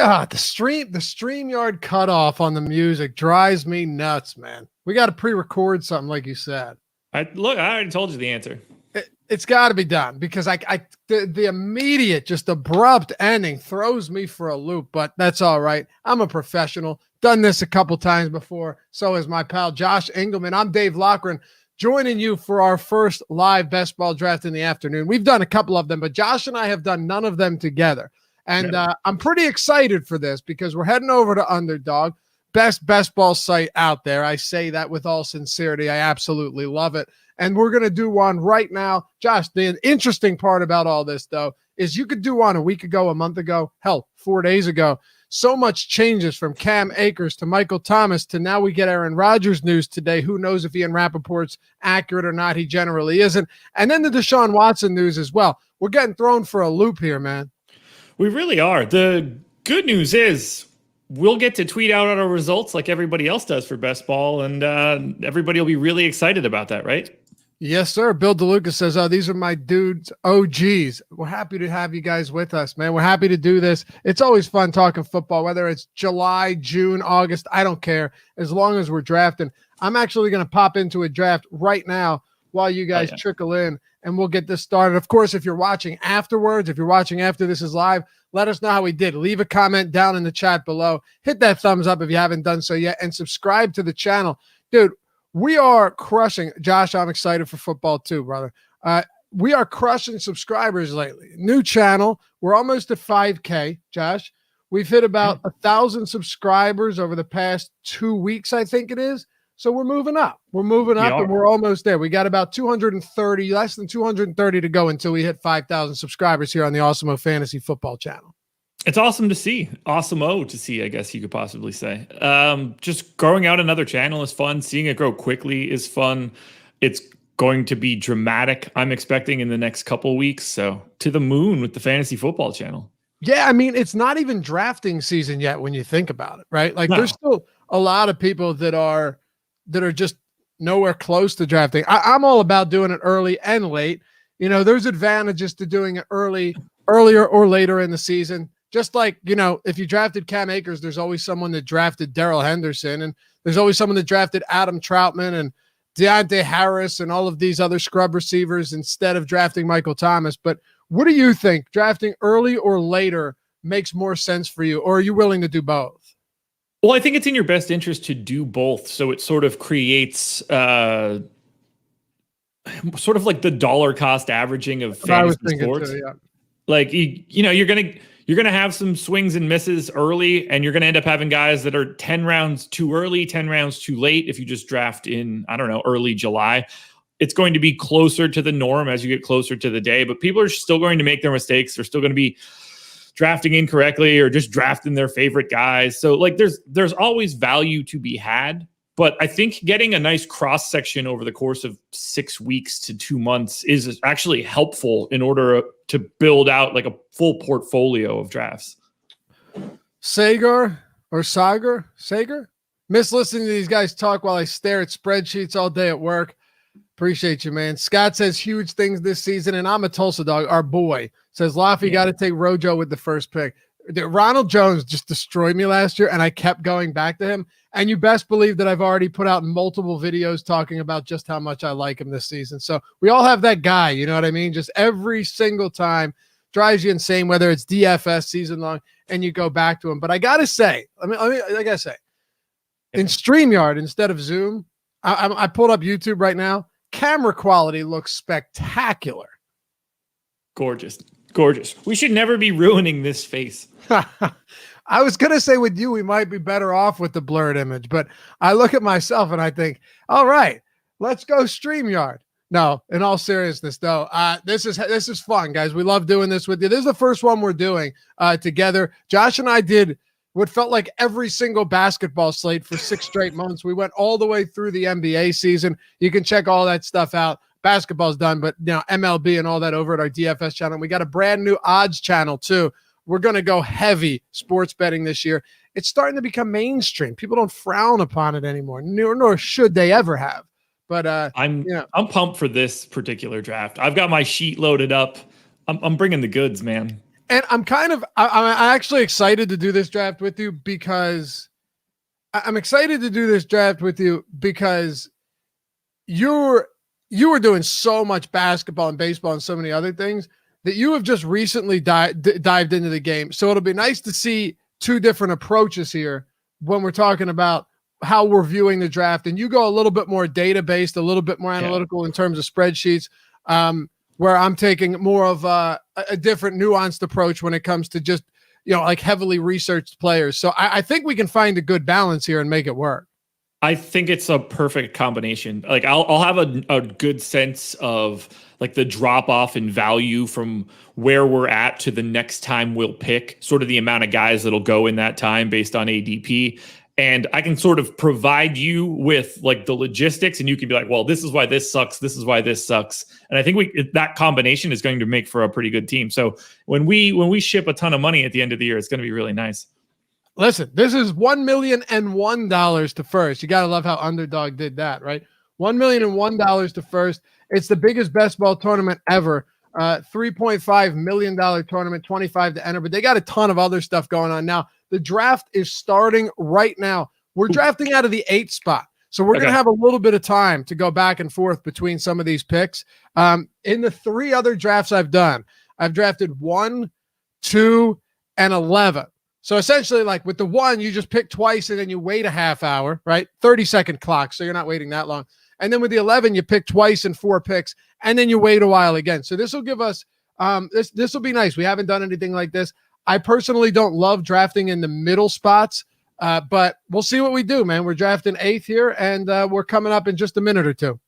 Yeah, the StreamYard cutoff on the music drives me nuts, man. We got to pre-record something like you said. I already told you the answer. It's got to be done because the immediate, just abrupt ending throws me for a loop, but that's all right. I'm a professional. Done this a couple times before. So is my pal Josh Engleman. I'm Dave Loughran, joining you for our first live best ball draft in the afternoon. We've done a couple of them, but Josh and I have done none of them together. And I'm pretty excited for this because we're heading over to Underdog, best ball site out there. I say that with all sincerity. I absolutely love it. And we're going to do one right now. Josh, the interesting part about all this, though, is you could do one a week ago, a month ago, hell, 4 days ago. So much changes from Cam Akers to Michael Thomas to now we get Aaron Rodgers news today. Who knows if Ian Rappaport's accurate or not? He generally isn't. And then the Deshaun Watson news as well. We're getting thrown for a loop here, man. We really are. The good news is we'll get to tweet out our results like everybody else does for best ball, and everybody will be really excited about that, right? Yes, sir. Bill DeLuca says, oh, these are my dudes, OGs. We're happy to have you guys with us, man. We're happy to do this. It's always fun talking football, whether it's July, June, August. I don't care as long as we're drafting. I'm actually going to pop into a draft right now while you guys trickle in, and we'll get this started. Of course, if you're watching afterwards, if you're watching after this is live, let us know how we did. Leave a comment down in the chat below. Hit that thumbs up if you haven't done so yet, and subscribe to the channel. Dude, we are crushing. Josh, I'm excited for football too, brother. We are crushing subscribers lately. New channel. We're almost at 5K, Josh. We've hit about 1,000 subscribers over the past 2 weeks, I think it is. So we're moving up. We're moving up, and we're almost there. We got about 230, less than 230 to go until we hit 5,000 subscribers here on the Awesemo Fantasy Football channel. It's awesome to see. Awesome-o to see, I guess you could possibly say. Just growing out another channel is fun. Seeing it grow quickly is fun. It's going to be dramatic, I'm expecting, in the next couple weeks. So to the moon with the fantasy football channel. Yeah, I mean, it's not even drafting season yet when you think about it, right? Like there's still a lot of people that are just nowhere close to drafting. I'm all about doing it early and late. You know, there's advantages to doing it earlier or later in the season. Just like, you know, if you drafted Cam Akers, there's always someone that drafted Darrell Henderson, and there's always someone that drafted Adam Troutman and Deontay Harris and all of these other scrub receivers instead of drafting Michael Thomas. But what do you think? Drafting early or later makes more sense for you, or are you willing to do both? Well, I think it's in your best interest to do both. So it sort of creates sort of like the dollar cost averaging of fantasy sports. Too, yeah. Like, you know, you're going to have some swings and misses early, and you're going to end up having guys that are 10 rounds too early, 10 rounds too late. If you just draft in, I don't know, early July, it's going to be closer to the norm as you get closer to the day, but people are still going to make their mistakes. They're still going to be drafting incorrectly or just drafting their favorite guys. So like there's always value to be had, but I think getting a nice cross section over the course of 6 weeks to 2 months is actually helpful in order to build out like a full portfolio of drafts. Sager? Miss listening to these guys talk while I stare at spreadsheets all day at work. Appreciate you, man. Scott says huge things this season, and I'm a Tulsa dog. Our boy says, Laffy got to take Rojo with the first pick. Ronald Jones just destroyed me last year, and I kept going back to him. And you best believe that I've already put out multiple videos talking about just how much I like him this season. So we all have that guy, you know what I mean? Just every single time drives you insane, whether it's DFS season long, and you go back to him. But I got to say, I gotta say, in StreamYard instead of Zoom, I pulled up YouTube right now. Camera quality looks spectacular. Gorgeous. We should never be ruining this face. I was going to say with you, we might be better off with the blurred image, but I look at myself and I think, all right, let's go StreamYard. No, in all seriousness though, this is fun, guys. We love doing this with you. This is the first one we're doing together. Josh and I did what felt like every single basketball slate for 6 straight months. We went all the way through the NBA season. You can check all that stuff out. Basketball's done, but you know, MLB and all that over at our DFS channel. We got a brand new odds channel too. We're going to go heavy sports betting this year. It's starting to become mainstream. People don't frown upon it anymore, nor should they ever have. But I'm pumped for this particular draft. I've got my sheet loaded up. I'm bringing the goods, man. And I'm I'm actually excited to do this draft with you because you were doing so much basketball and baseball and so many other things that you have just recently dived into the game. So it'll be nice to see two different approaches here when we're talking about how we're viewing the draft. And you go a little bit more data-based, a little bit more analytical in terms of spreadsheets, where I'm taking more of a different nuanced approach when it comes to just, like heavily researched players. So I think we can find a good balance here and make it work. I think it's a perfect combination. Like I'll have a good sense of like the drop off in value from where we're at to the next time we'll pick, sort of the amount of guys that'll go in that time based on ADP. And I can sort of provide you with like the logistics, and you can be like, well, this is why this sucks. This is why this sucks. And I think that combination is going to make for a pretty good team. So when we ship a ton of money at the end of the year, it's going to be really nice. Listen, this is $1,001,000 to first. You got to love how Underdog did that, right? $1,001 to first. It's the biggest best ball tournament ever. $3.5 million tournament, 25 to enter, but they got a ton of other stuff going on now. The draft is starting right now. We're drafting out of the 8th spot. So we're going to have a little bit of time to go back and forth between some of these picks. In the 3 other drafts I've done, I've drafted 1, 2, and 11. So essentially, like with the 1, you just pick twice and then you wait a half hour, right? 30-second clock, so you're not waiting that long. And then with the 11, you pick twice and 4 picks, and then you wait a while again. So this will give us this will be nice. We haven't done anything like this. I personally don't love drafting in the middle spots, but we'll see what we do, man. We're drafting 8th here, and we're coming up in just a minute or two.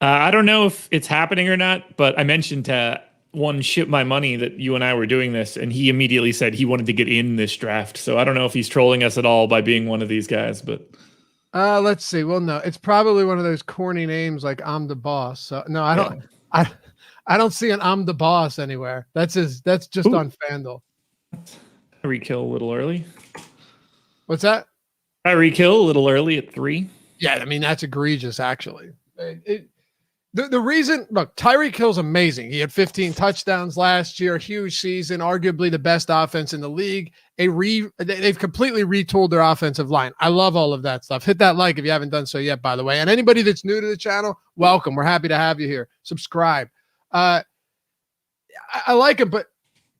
I don't know if it's happening or not, but I mentioned to one Ship My Money that you and I were doing this, and he immediately said he wanted to get in this draft. So I don't know if he's trolling us at all by being one of these guys, but let's see. Well, no, it's probably one of those corny names like I'm the boss. So no, I don't. Yeah. I don't see an I'm the boss anywhere. That's just on FanDuel. Tyreek Hill a little early. What's that? Tyreek Hill a little early at 3. Yeah, I mean that's egregious. Actually, the reason, look, Tyreek Hill's amazing. He had 15 touchdowns last year, huge season, arguably the best offense in the league. They've completely retooled their offensive line. I love all of that stuff. Hit that like if you haven't done so yet, by the way. And anybody that's new to the channel, welcome. We're happy to have you here. Subscribe. I like him, but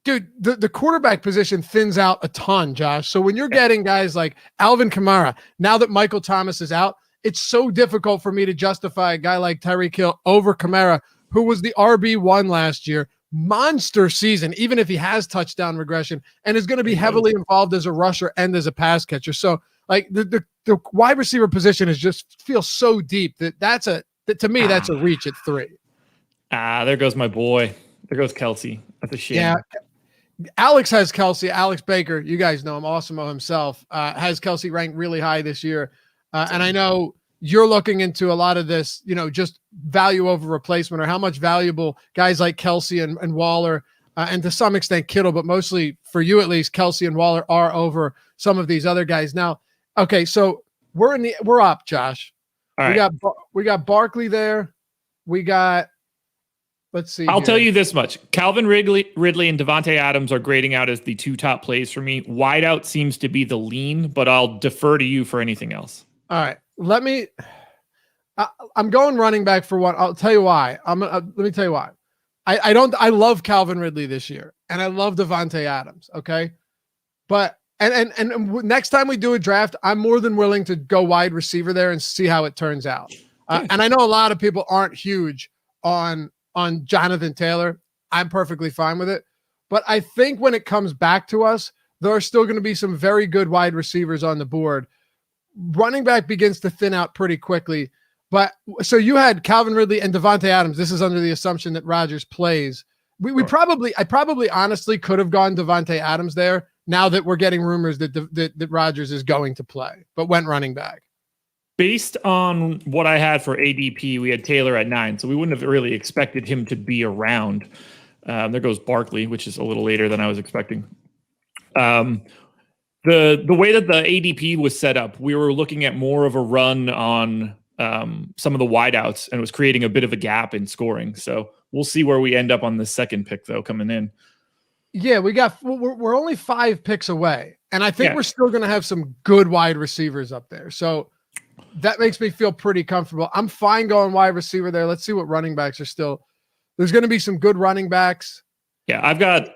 dude, the quarterback position thins out a ton, Josh. So when you're getting guys like Alvin Kamara, now that Michael Thomas is out, it's so difficult for me to justify a guy like Tyreek Hill over Kamara, who was the RB1 last year. Monster season, even if he has touchdown regression, and is going to be heavily involved as a rusher and as a pass catcher. So like the wide receiver position is just feels so deep that to me, that's a reach at 3. There goes my boy. There goes Kelsey. That's a shame. Yeah. Alex has Kelsey. Alex Baker, you guys know him, Awesemo himself, has Kelsey ranked really high this year. And I know you're looking into a lot of this, just value over replacement, or how much valuable guys like Kelsey and Waller, and to some extent Kittle, but mostly for you at least, Kelsey and Waller are over some of these other guys. Now, okay, so we're up, Josh. All right. We got Barkley there. We got. Let's see. I'll tell you this much. Calvin Ridley and Devontae Adams are grading out as the 2 top plays for me. Wideout seems to be the lean, but I'll defer to you for anything else. All right. I'm going running back for one. I'll tell you why. Let me tell you why. I love Calvin Ridley this year, and I love Devontae Adams. Okay. But, and next time we do a draft, I'm more than willing to go wide receiver there and see how it turns out. And I know a lot of people aren't huge on Jonathan Taylor. I'm perfectly fine with it. But I think when it comes back to us, there are still going to be some very good wide receivers on the board. Running back begins to thin out pretty quickly. But so you had Calvin Ridley and Devontae Adams. This is under the assumption that Rodgers plays. I probably honestly could have gone Devontae Adams there now that we're getting rumors that Rodgers is going to play, but went running back. Based on what I had for ADP, we had Taylor at 9, so we wouldn't have really expected him to be around. There goes Barkley, which is a little later than I was expecting. The way that the ADP was set up, we were looking at more of a run on some of the wideouts, and it was creating a bit of a gap in scoring. So we'll see where we end up on the second pick, though, coming in. Yeah, we're only 5 picks away, and I think Yeah. we're still going to have some good wide receivers up there. So that makes me feel pretty comfortable. I'm fine going wide receiver there. Let's see what running backs are still. There's going to be some good running backs. Yeah, I've got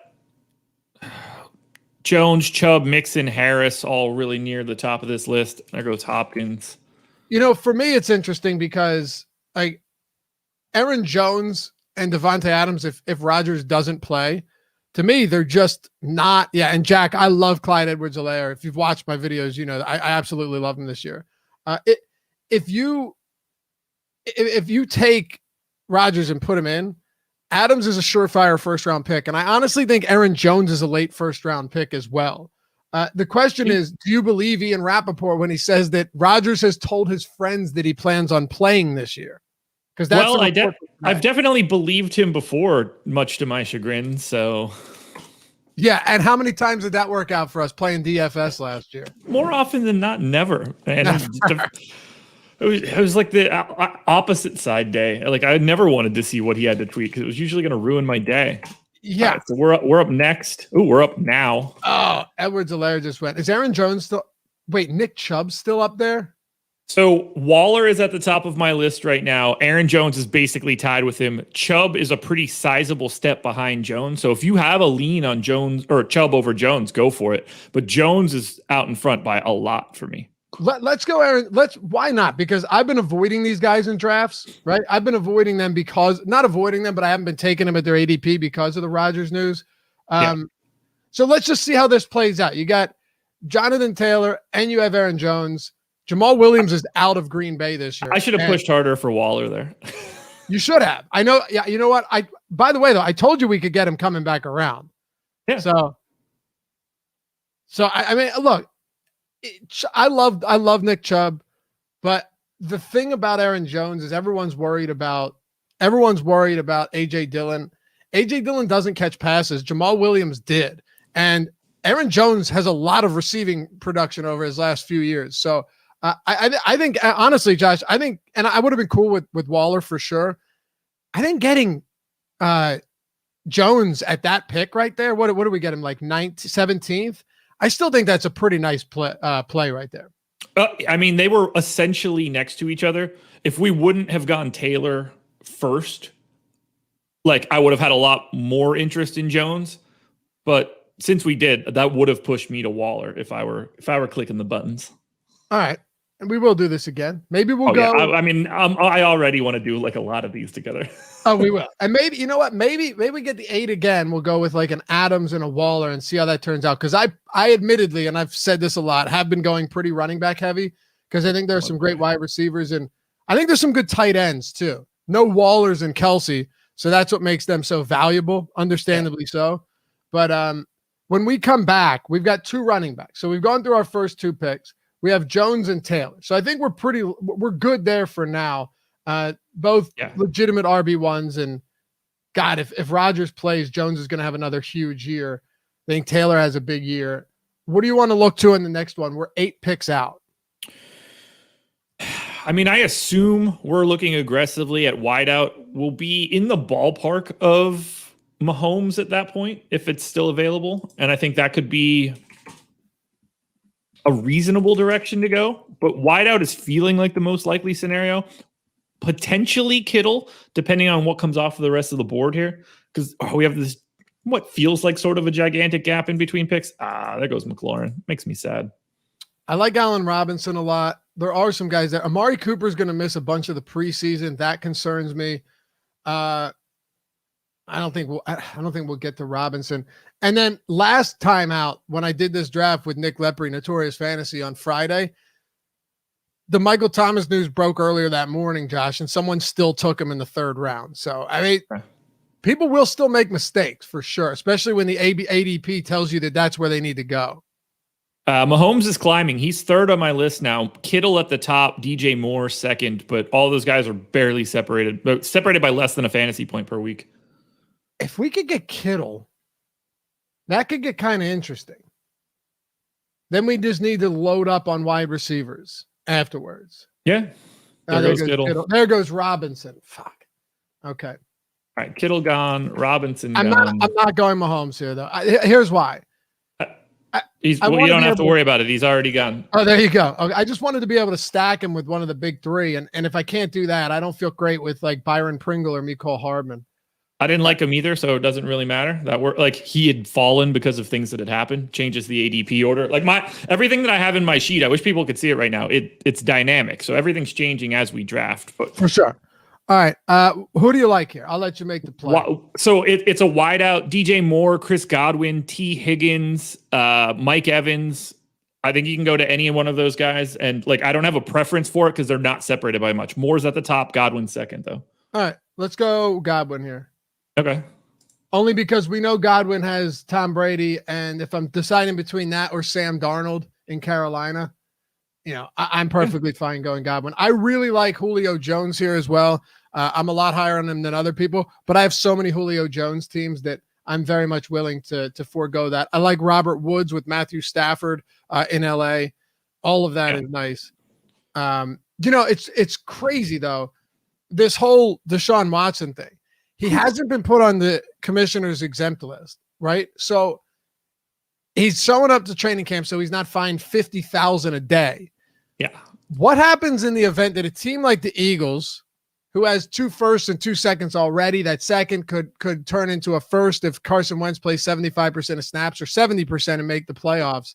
Jones, Chubb, Mixon, Harris all really near the top of this list. There goes Hopkins. For me, it's interesting because like Aaron Jones and Devontae Adams, if Rodgers doesn't play, to me, they're just not. Yeah, and Jack, I love Clyde Edwards-Helaire. If you've watched my videos, you know I absolutely love him this year. If you take Rodgers and put him in, Adams is a surefire first-round pick, and I honestly think Aaron Jones is a late first-round pick as well. The question is, do you believe Ian Rappaport when he says that Rodgers has told his friends that he plans on playing this year? Because that's I've definitely believed him before, much to my chagrin. So, yeah. And how many times did that work out for us playing DFS last year? More often than not, never. And it was like the opposite side day. Like I never wanted to see what he had to tweet because it was usually going to ruin my day. Yeah. Right, so we're up next. Oh, we're up now. Oh, Edwards-Helaire just went. Is Aaron Jones still? Wait, Nick Chubb's still up there? So Waller is at the top of my list right now. Aaron Jones is basically tied with him. Chubb is a pretty sizable step behind Jones. So if you have a lean on Jones or Chubb over Jones, go for it. But Jones is out in front by a lot for me. Let's go, Aaron. Why not? Because I've been avoiding these guys in drafts, right? I've been avoiding them not avoiding them, but I haven't been taking them at their ADP because of the Rodgers news. So let's just see how this plays out. You got Jonathan Taylor and you have Aaron Jones. Jamal Williams is out of Green Bay this year. I should have pushed harder for Waller there. You should have. I know. Yeah. You know what? By the way, though, I told you we could get him coming back around. Yeah. So I mean, look, I love Nick Chubb, but the thing about Aaron Jones is everyone's worried about AJ Dillon. AJ Dillon doesn't catch passes. Jamal Williams did. And Aaron Jones has a lot of receiving production over his last few years. So I think honestly, Josh, and I would have been cool with Waller for sure. I think getting Jones at that pick right there, what do we get him, like 17th? I still think that's a pretty nice play right there. I mean, they were essentially next to each other. If we wouldn't have gone Taylor first, like I would have had a lot more interest in Jones. But since we did, that would have pushed me to Waller if I were clicking the buttons. All right. And we will do this again. Maybe we'll go. Yeah. I mean, I already want to do like a lot of these together. Oh, we will. And maybe, you know what? Maybe we get the 8 again. We'll go with like an Adams and a Waller and see how that turns out. Because I admittedly, and I've said this a lot, have been going pretty running back heavy because I think there's some great wide receivers and I think there's some good tight ends too. No Wallers and Kelsey. So that's what makes them so valuable, understandably so. But when we come back, we've got 2 running backs. So we've gone through our first 2 picks. We have Jones and Taylor. So I think we're good there for now. Both legitimate RB1s. And God, if Rodgers plays, Jones is going to have another huge year. I think Taylor has a big year. What do you want to look to in the next one? We're 8 picks out. I mean, I assume we're looking aggressively at wideout. We'll be in the ballpark of Mahomes at that point, if it's still available. And I think that could be a reasonable direction to go. But wideout is feeling like the most likely scenario. Potentially Kittle, depending on what comes off of the rest of the board here. Because we have this, what feels like sort of a gigantic gap in between picks. There goes McLaurin. Makes me sad. I like Allen Robinson a lot. There are some guys there. Amari Cooper is going to miss a bunch of the preseason. That concerns me. I don't think we'll get to Robinson. And then last time out, when I did this draft with Nick Lepre, Notorious Fantasy, on Friday, the Michael Thomas news broke earlier that morning, Josh, and someone still took him in the 3rd round. So, I mean, people will still make mistakes for sure, especially when the ADP tells you that that's where they need to go. Mahomes is climbing. He's 3rd on my list now. Kittle at the top, DJ Moore 2nd, but all those guys are barely separated, but separated by less than a fantasy point per week. If we could get Kittle, that could get kind of interesting. Then we just need to load up on wide receivers afterwards. Yeah. There goes Kittle. There goes Robinson. Fuck. Okay. All right, Kittle gone, Robinson I'm gone. not going Mahomes here though. Here's why. You don't have to worry about it. He's already gone. Oh, there you go. Okay, I just wanted to be able to stack him with one of the big three, and if I can't do that, I don't feel great with like Byron Pringle or Mecole Hardman. I didn't like him either, so it doesn't really matter. That were like he had fallen because of things that had happened. Changes the ADP order. Like everything that I have in my sheet, I wish people could see it right now. It's dynamic, so everything's changing as we draft. But for sure. All right. Who do you like here? I'll let you make the play. So it's a wide out. DJ Moore, Chris Godwin, T. Higgins, Mike Evans. I think you can go to any one of those guys. And like, I don't have a preference for it because they're not separated by much. Moore's at the top, Godwin second, though. All right. Let's go Godwin here. Okay. Only because we know Godwin has Tom Brady. And if I'm deciding between that or Sam Darnold in Carolina, I'm perfectly fine going Godwin. I really like Julio Jones here as well. I'm a lot higher on him than other people, but I have so many Julio Jones teams that I'm very much willing to forego that. I like Robert Woods with Matthew Stafford in LA. All of that is nice. It's crazy though. This whole Deshaun Watson thing, he hasn't been put on the commissioner's exempt list, right? So he's showing up to training camp, so he's not fined $50,000 a day. Yeah. What happens in the event that a team like the Eagles, who has 2 firsts and 2 seconds already, that second could turn into a first if Carson Wentz plays 75% of snaps or 70% and make the playoffs?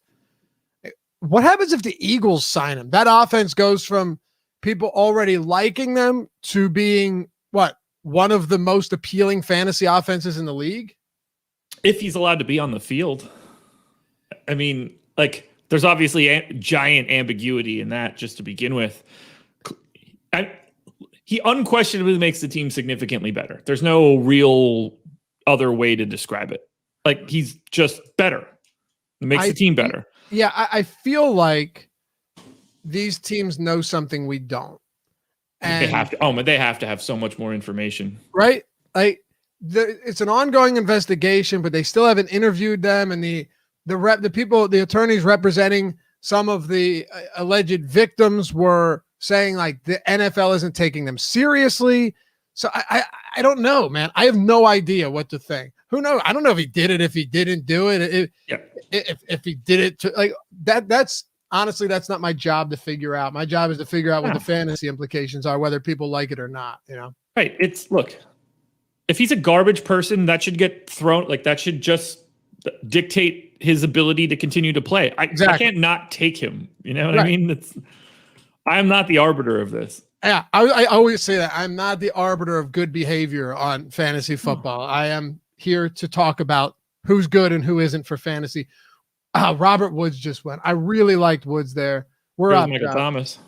What happens if the Eagles sign him? That offense goes from people already liking them to being one of the most appealing fantasy offenses in the league? If he's allowed to be on the field. I mean, like, there's obviously giant ambiguity in that just to begin with. He unquestionably makes the team significantly better. There's no real other way to describe it. Like, he's just better. It makes the team better. Yeah, I feel like these teams know something we don't. And they have to. They have to have so much more information, right? Like, it's an ongoing investigation, but they still haven't interviewed them, and the attorneys representing some of the alleged victims were saying like the NFL isn't taking them seriously. So I don't know, man. I have no idea what to think. Who knows? I don't know if he did it, if he didn't do it. If he did it to like that's honestly, that's not my job to figure out. My job is to figure out what the fantasy implications are, whether people like it or not, Right. Look, if he's a garbage person, that should get thrown. Like, that should just dictate his ability to continue to play. I can't not take him. You know what I mean? I'm not the arbiter of this. Yeah, I always say that. I'm not the arbiter of good behavior on fantasy football. I am here to talk about who's good and who isn't for fantasy. Robert Woods just went. I really liked Woods there. We're up. Michael Thomas.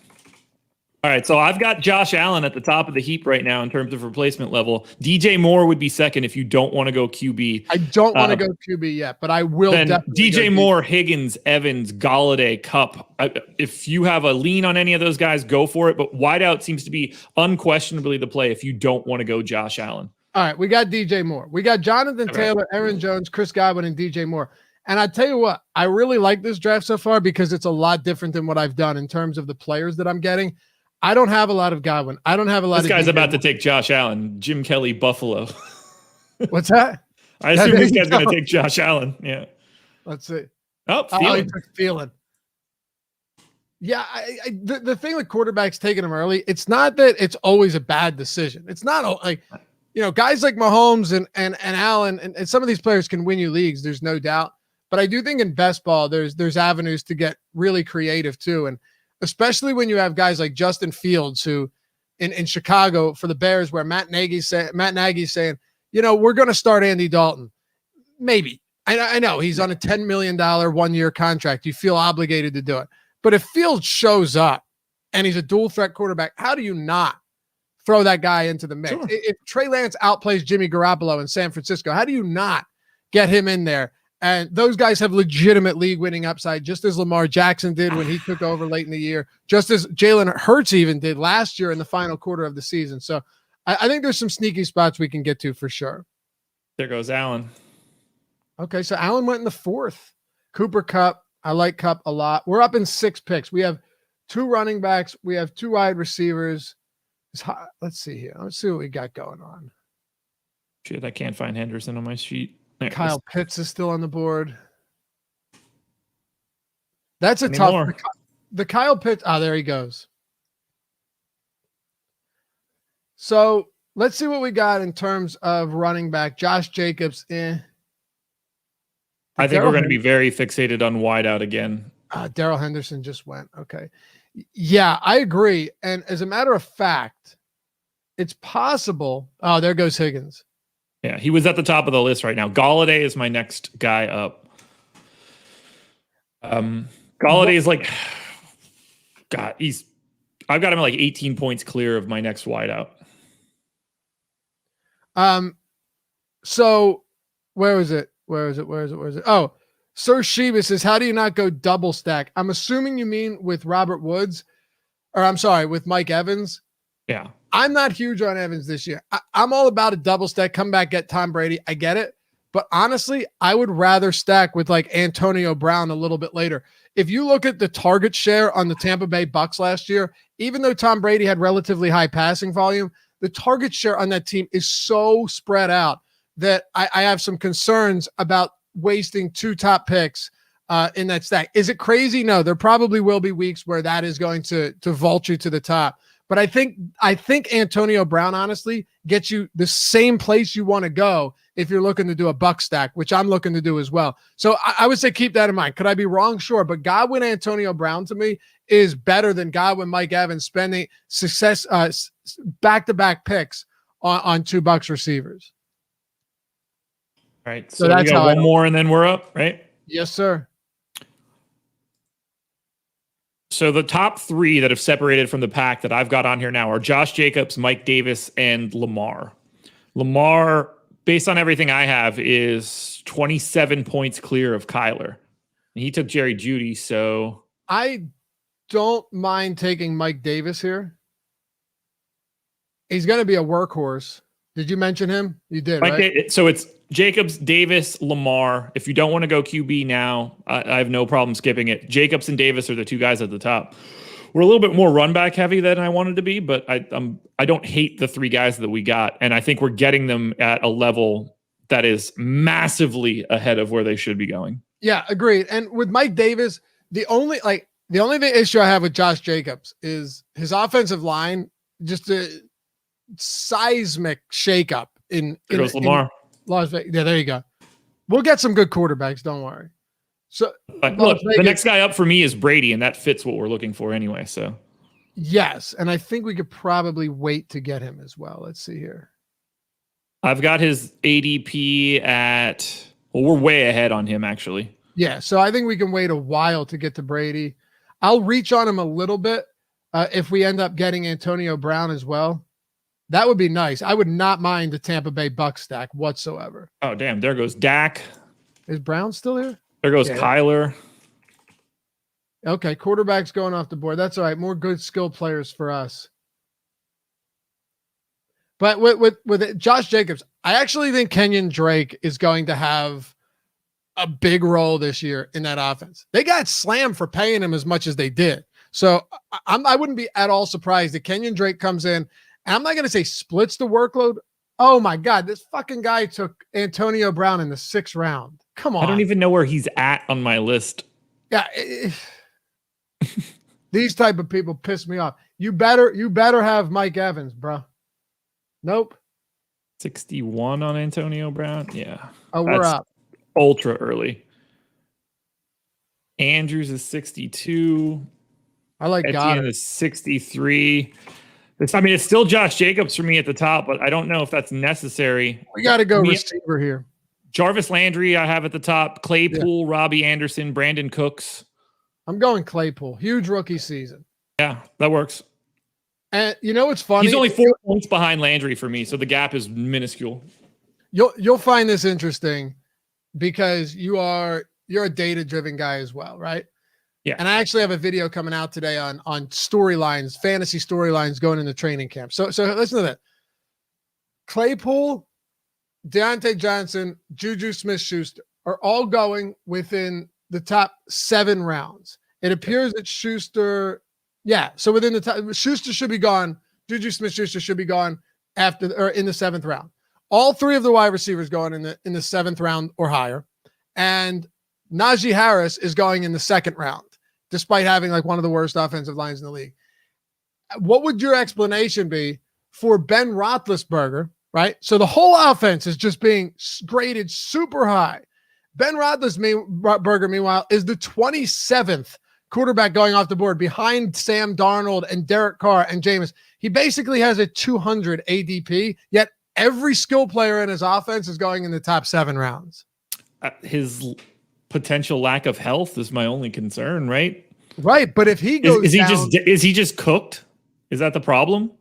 All right, so I've got Josh Allen at the top of the heap right now in terms of replacement level. DJ Moore would be second if you don't want to go QB. I don't want to go QB yet, but I will definitely. DJ Moore, Higgins, Evans, Galladay, Kupp. If you have a lean on any of those guys, go for it. But wideout seems to be unquestionably the play if you don't want to go Josh Allen. All right, we got DJ Moore. We got Jonathan Taylor, Aaron Jones, Chris Godwin, and DJ Moore. And I tell you what, I really like this draft so far because it's a lot different than what I've done in terms of the players that I'm getting. I don't have a lot of Godwin. I don't have a lot of. This guy's about to take Josh Allen, Jim Kelly, Buffalo. What's that? I assume this guy's going to take Josh Allen. Yeah. Let's see. Oh, he took Thielen. Yeah, the thing with quarterbacks taking them early, it's not that it's always a bad decision. It's not like, guys like Mahomes and Allen and some of these players can win you leagues. There's no doubt. But I do think in best ball, there's avenues to get really creative too. And especially when you have guys like Justin Fields, who in Chicago for the Bears, where Matt Nagy's saying, we're going to start Andy Dalton. Maybe. I know he's on a $10 million 1-year contract. You feel obligated to do it. But if Fields shows up and he's a dual threat quarterback, how do you not throw that guy into the mix? Sure. If Trey Lance outplays Jimmy Garoppolo in San Francisco, how do you not get him in there? And those guys have legitimate league-winning upside, just as Lamar Jackson did when he took over late in the year, just as Jalen Hurts even did last year in the final quarter of the season. So I think there's some sneaky spots we can get to for sure. There goes Allen. Okay, so Allen went in the 4th. Cooper Kupp. I like Kupp a lot. We're up in 6 picks. We have 2 running backs. We have 2 wide receivers. Let's see here. Let's see what we got going on. Shit, I can't find Henderson on my sheet. Kyle Pitts is still on the board. That's a tough. The Kyle Pitts. There he goes. So let's see what we got in terms of running back. Josh Jacobs. I think we're going to be very fixated on wideout again. Darrell Henderson just went. Okay. Yeah, I agree. And as a matter of fact, it's possible. Oh, there goes Higgins. Yeah, he was at the top of the list right now. Galladay is my next guy up. Galladay is like, God, I've got him like 18 points clear of my next wideout. So where is it? Oh, Sir Sheba says, how do you not go double stack? I'm assuming you mean with Robert Woods, or I'm sorry, with Mike Evans. Yeah. I'm not huge on Evans this year. I'm all about a double stack, come back, get Tom Brady. I get it. But honestly, I would rather stack with like Antonio Brown a little bit later. If you look at the target share on the Tampa Bay Bucs last year, even though Tom Brady had relatively high passing volume, the target share on that team is so spread out that I have some concerns about wasting 2 top picks in that stack. Is it crazy? No, there probably will be weeks where that is going to vault you to the top. But I think Antonio Brown honestly gets you the same place you want to go if you're looking to do a buck stack, which I'm looking to do as well. So I would say keep that in mind. Could I be wrong? Sure. But Godwin Antonio Brown to me is better than Godwin Mike Evans spending success back-to-back picks on 2 Bucs receivers. All right. So that's we got one more and then we're up, right? Yes, sir. So the top 3 that have separated from the pack that I've got on here now are Josh Jacobs, Mike Davis, and Lamar. Lamar, based on everything I have, is 27 points clear of Kyler. And he took Jerry Jeudy, so I don't mind taking Mike Davis here. He's going to be a workhorse. Did you mention him? You did, right? So it's Jacobs, Davis, Lamar. If you don't want to go QB now, I have no problem skipping it. Jacobs and Davis are the 2 guys at the top. We're a little bit more run back heavy than I wanted to be, but I don't hate the 3 guys that we got, and I think we're getting them at a level that is massively ahead of where they should be going. Yeah, agreed. And with Mike Davis, the only issue I have with Josh Jacobs is his offensive line, just a seismic shakeup in Lamar. Las Vegas. Yeah, there you go. We'll get some good quarterbacks. Don't worry. So look, the next guy up for me is Brady, and that fits what we're looking for anyway. So yes, and I think we could probably wait to get him as well. Let's see here. I've got his ADP at. Well, we're way ahead on him actually. Yeah, so I think we can wait a while to get to Brady. I'll reach on him a little bit if we end up getting Antonio Brown as well. That would be nice. I would not mind the Tampa Bay Bucs stack whatsoever. Oh, damn. There goes Dak. Is Brown still here? There goes Kyler. Okay, quarterback's going off the board. That's all right. More good skill players for us. But with Josh Jacobs, I actually think Kenyon Drake is going to have a big role this year in that offense. They got slammed for paying him as much as they did. So I wouldn't be at all surprised that Kenyon Drake comes in. And I'm not going to say splits the workload. Oh my God, this fucking guy took Antonio Brown in the 6th round. Come on. I don't even know where he's at on my list. Yeah. These type of people piss me off. You better have Mike Evans, bro. Nope. 61 on Antonio Brown. Yeah. Oh, we're up. Ultra early. Andrews is 62. I like Etienne is 63. It's still Josh Jacobs for me at the top, but I don't know if that's necessary. We got to go receiver here. Jarvis Landry, I have at the top. Claypool, Robbie Anderson, Brandin Cooks. I'm going Claypool. Huge rookie season. Yeah, that works. And you know what's funny? He's only 4 points behind Landry for me, so the gap is minuscule. You'll find this interesting because you're a data-driven guy as well, right? Yeah. And I actually have a video coming out today on storylines, fantasy storylines going into training camp. So listen to that. Claypool, Deontay Johnson, Juju Smith-Schuster are all going within the top 7 rounds. It appears that Schuster, so within the top, Schuster should be gone. Juju Smith-Schuster should be gone in the 7th round. All three of the wide receivers going in the 7th round or higher. And Najee Harris is going in the 2nd round, despite having like one of the worst offensive lines in the league. What would your explanation be for Ben Roethlisberger, right? So the whole offense is just being graded super high. Ben Roethlisberger, meanwhile, is the 27th quarterback going off the board behind Sam Darnold and Derek Carr and Jameis. He basically has a 200 ADP, yet every skill player in his offense is going in the top 7 rounds. His potential lack of health is my only concern, right? Right, but if he goes is he just cooked? Is that the problem?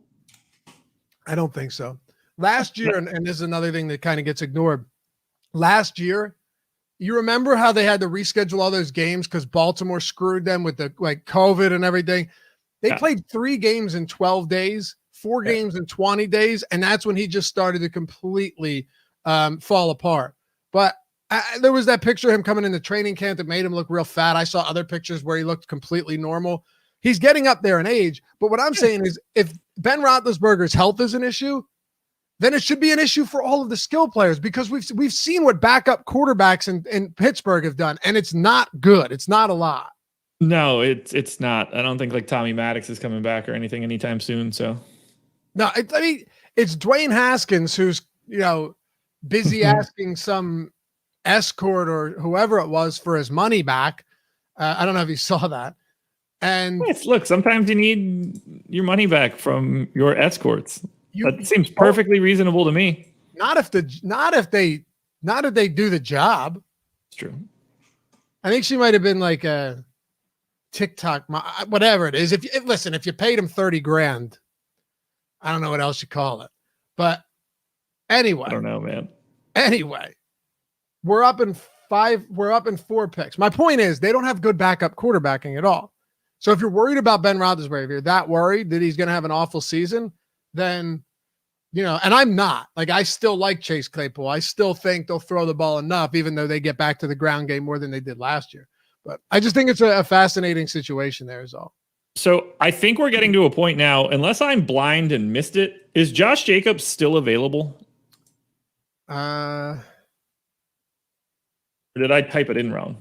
I don't think so. Last year, and this is another thing that kind of gets ignored. Last year, you remember how they had to reschedule all those games because Baltimore screwed them with the COVID and everything. They played 3 games in 12 days, 4 games in 20 days, and that's when he just started to completely fall apart. But there was that picture of him coming into training camp that made him look real fat. I saw other pictures where he looked completely normal. He's getting up there in age, but what I'm saying is if Ben Roethlisberger's health is an issue, then it should be an issue for all of the skill players because we've seen what backup quarterbacks in Pittsburgh have done, and it's not good. It's not a lot. No, it's not. I don't think like Tommy Maddox is coming back or anything anytime soon. So no, I mean it's Dwayne Haskins who's busy asking some escort or whoever it was for his money back. I don't know if you saw that. And look, sometimes you need your money back from your escorts. That seems perfectly reasonable to me. Not if they do the job. It's true. I think she might have been like a TikTok, whatever it is. If you paid him $30,000, I don't know what else you call it. But anyway, I don't know, man. Anyway, we're up in 4 picks. My point is they don't have good backup quarterbacking at all. So if you're worried about Ben Roethlisberger, if you're that worried that he's going to have an awful season, then, and I'm not. Like, I still like Chase Claypool. I still think they'll throw the ball enough, even though they get back to the ground game more than they did last year. But I just think it's a fascinating situation there is all. So I think we're getting to a point now, unless I'm blind and missed it, is Josh Jacobs still available? Or did I type it in wrong?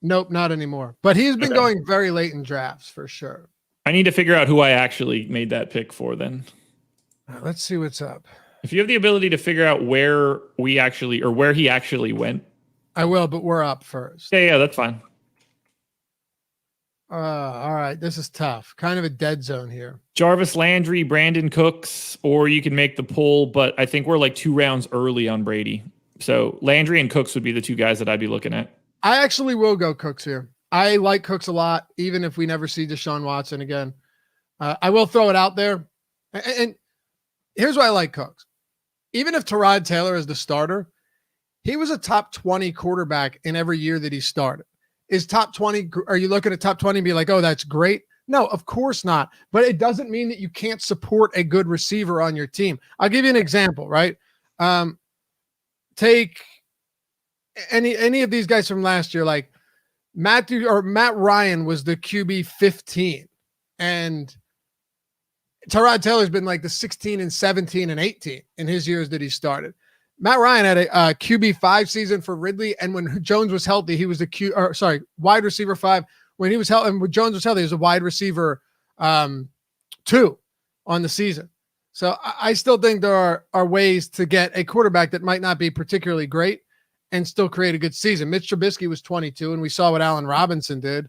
Nope, not anymore. But he's been going very late in drafts for sure. I need to figure out who I actually made that pick for then. Let's see what's up. If you have the ability to figure out where he actually went. I will, but we're up first. Yeah, that's fine. All right. This is tough. Kind of a dead zone here. Jarvis Landry, Brandin Cooks, or you can make the pull, but I think we're like 2 rounds early on Brady. So Landry and Cooks would be the 2 guys that I'd be looking at. I actually will go Cooks here. I like Cooks a lot, even if we never see Deshaun Watson again. I will throw it out there. And here's why I like Cooks. Even if Tyrod Taylor is the starter, he was a top 20 quarterback in every year that he started. Is top 20, are you looking at top 20 and be like, oh, that's great? No, of course not. But it doesn't mean that you can't support a good receiver on your team. I'll give you an example, right? Take any of these guys from last year, like Matt Ryan was the QB 15, and Tyrod Taylor's been like the 16 and 17 and 18 in his years that he started. Matt Ryan had a QB 5 season for Ridley, and when Jones was healthy, he was wide receiver 5. When he was healthy, and when Jones was healthy, he was a wide receiver 2 on the season. So I still think there are ways to get a quarterback that might not be particularly great and still create a good season. Mitch Trubisky was 22, and we saw what Allen Robinson did.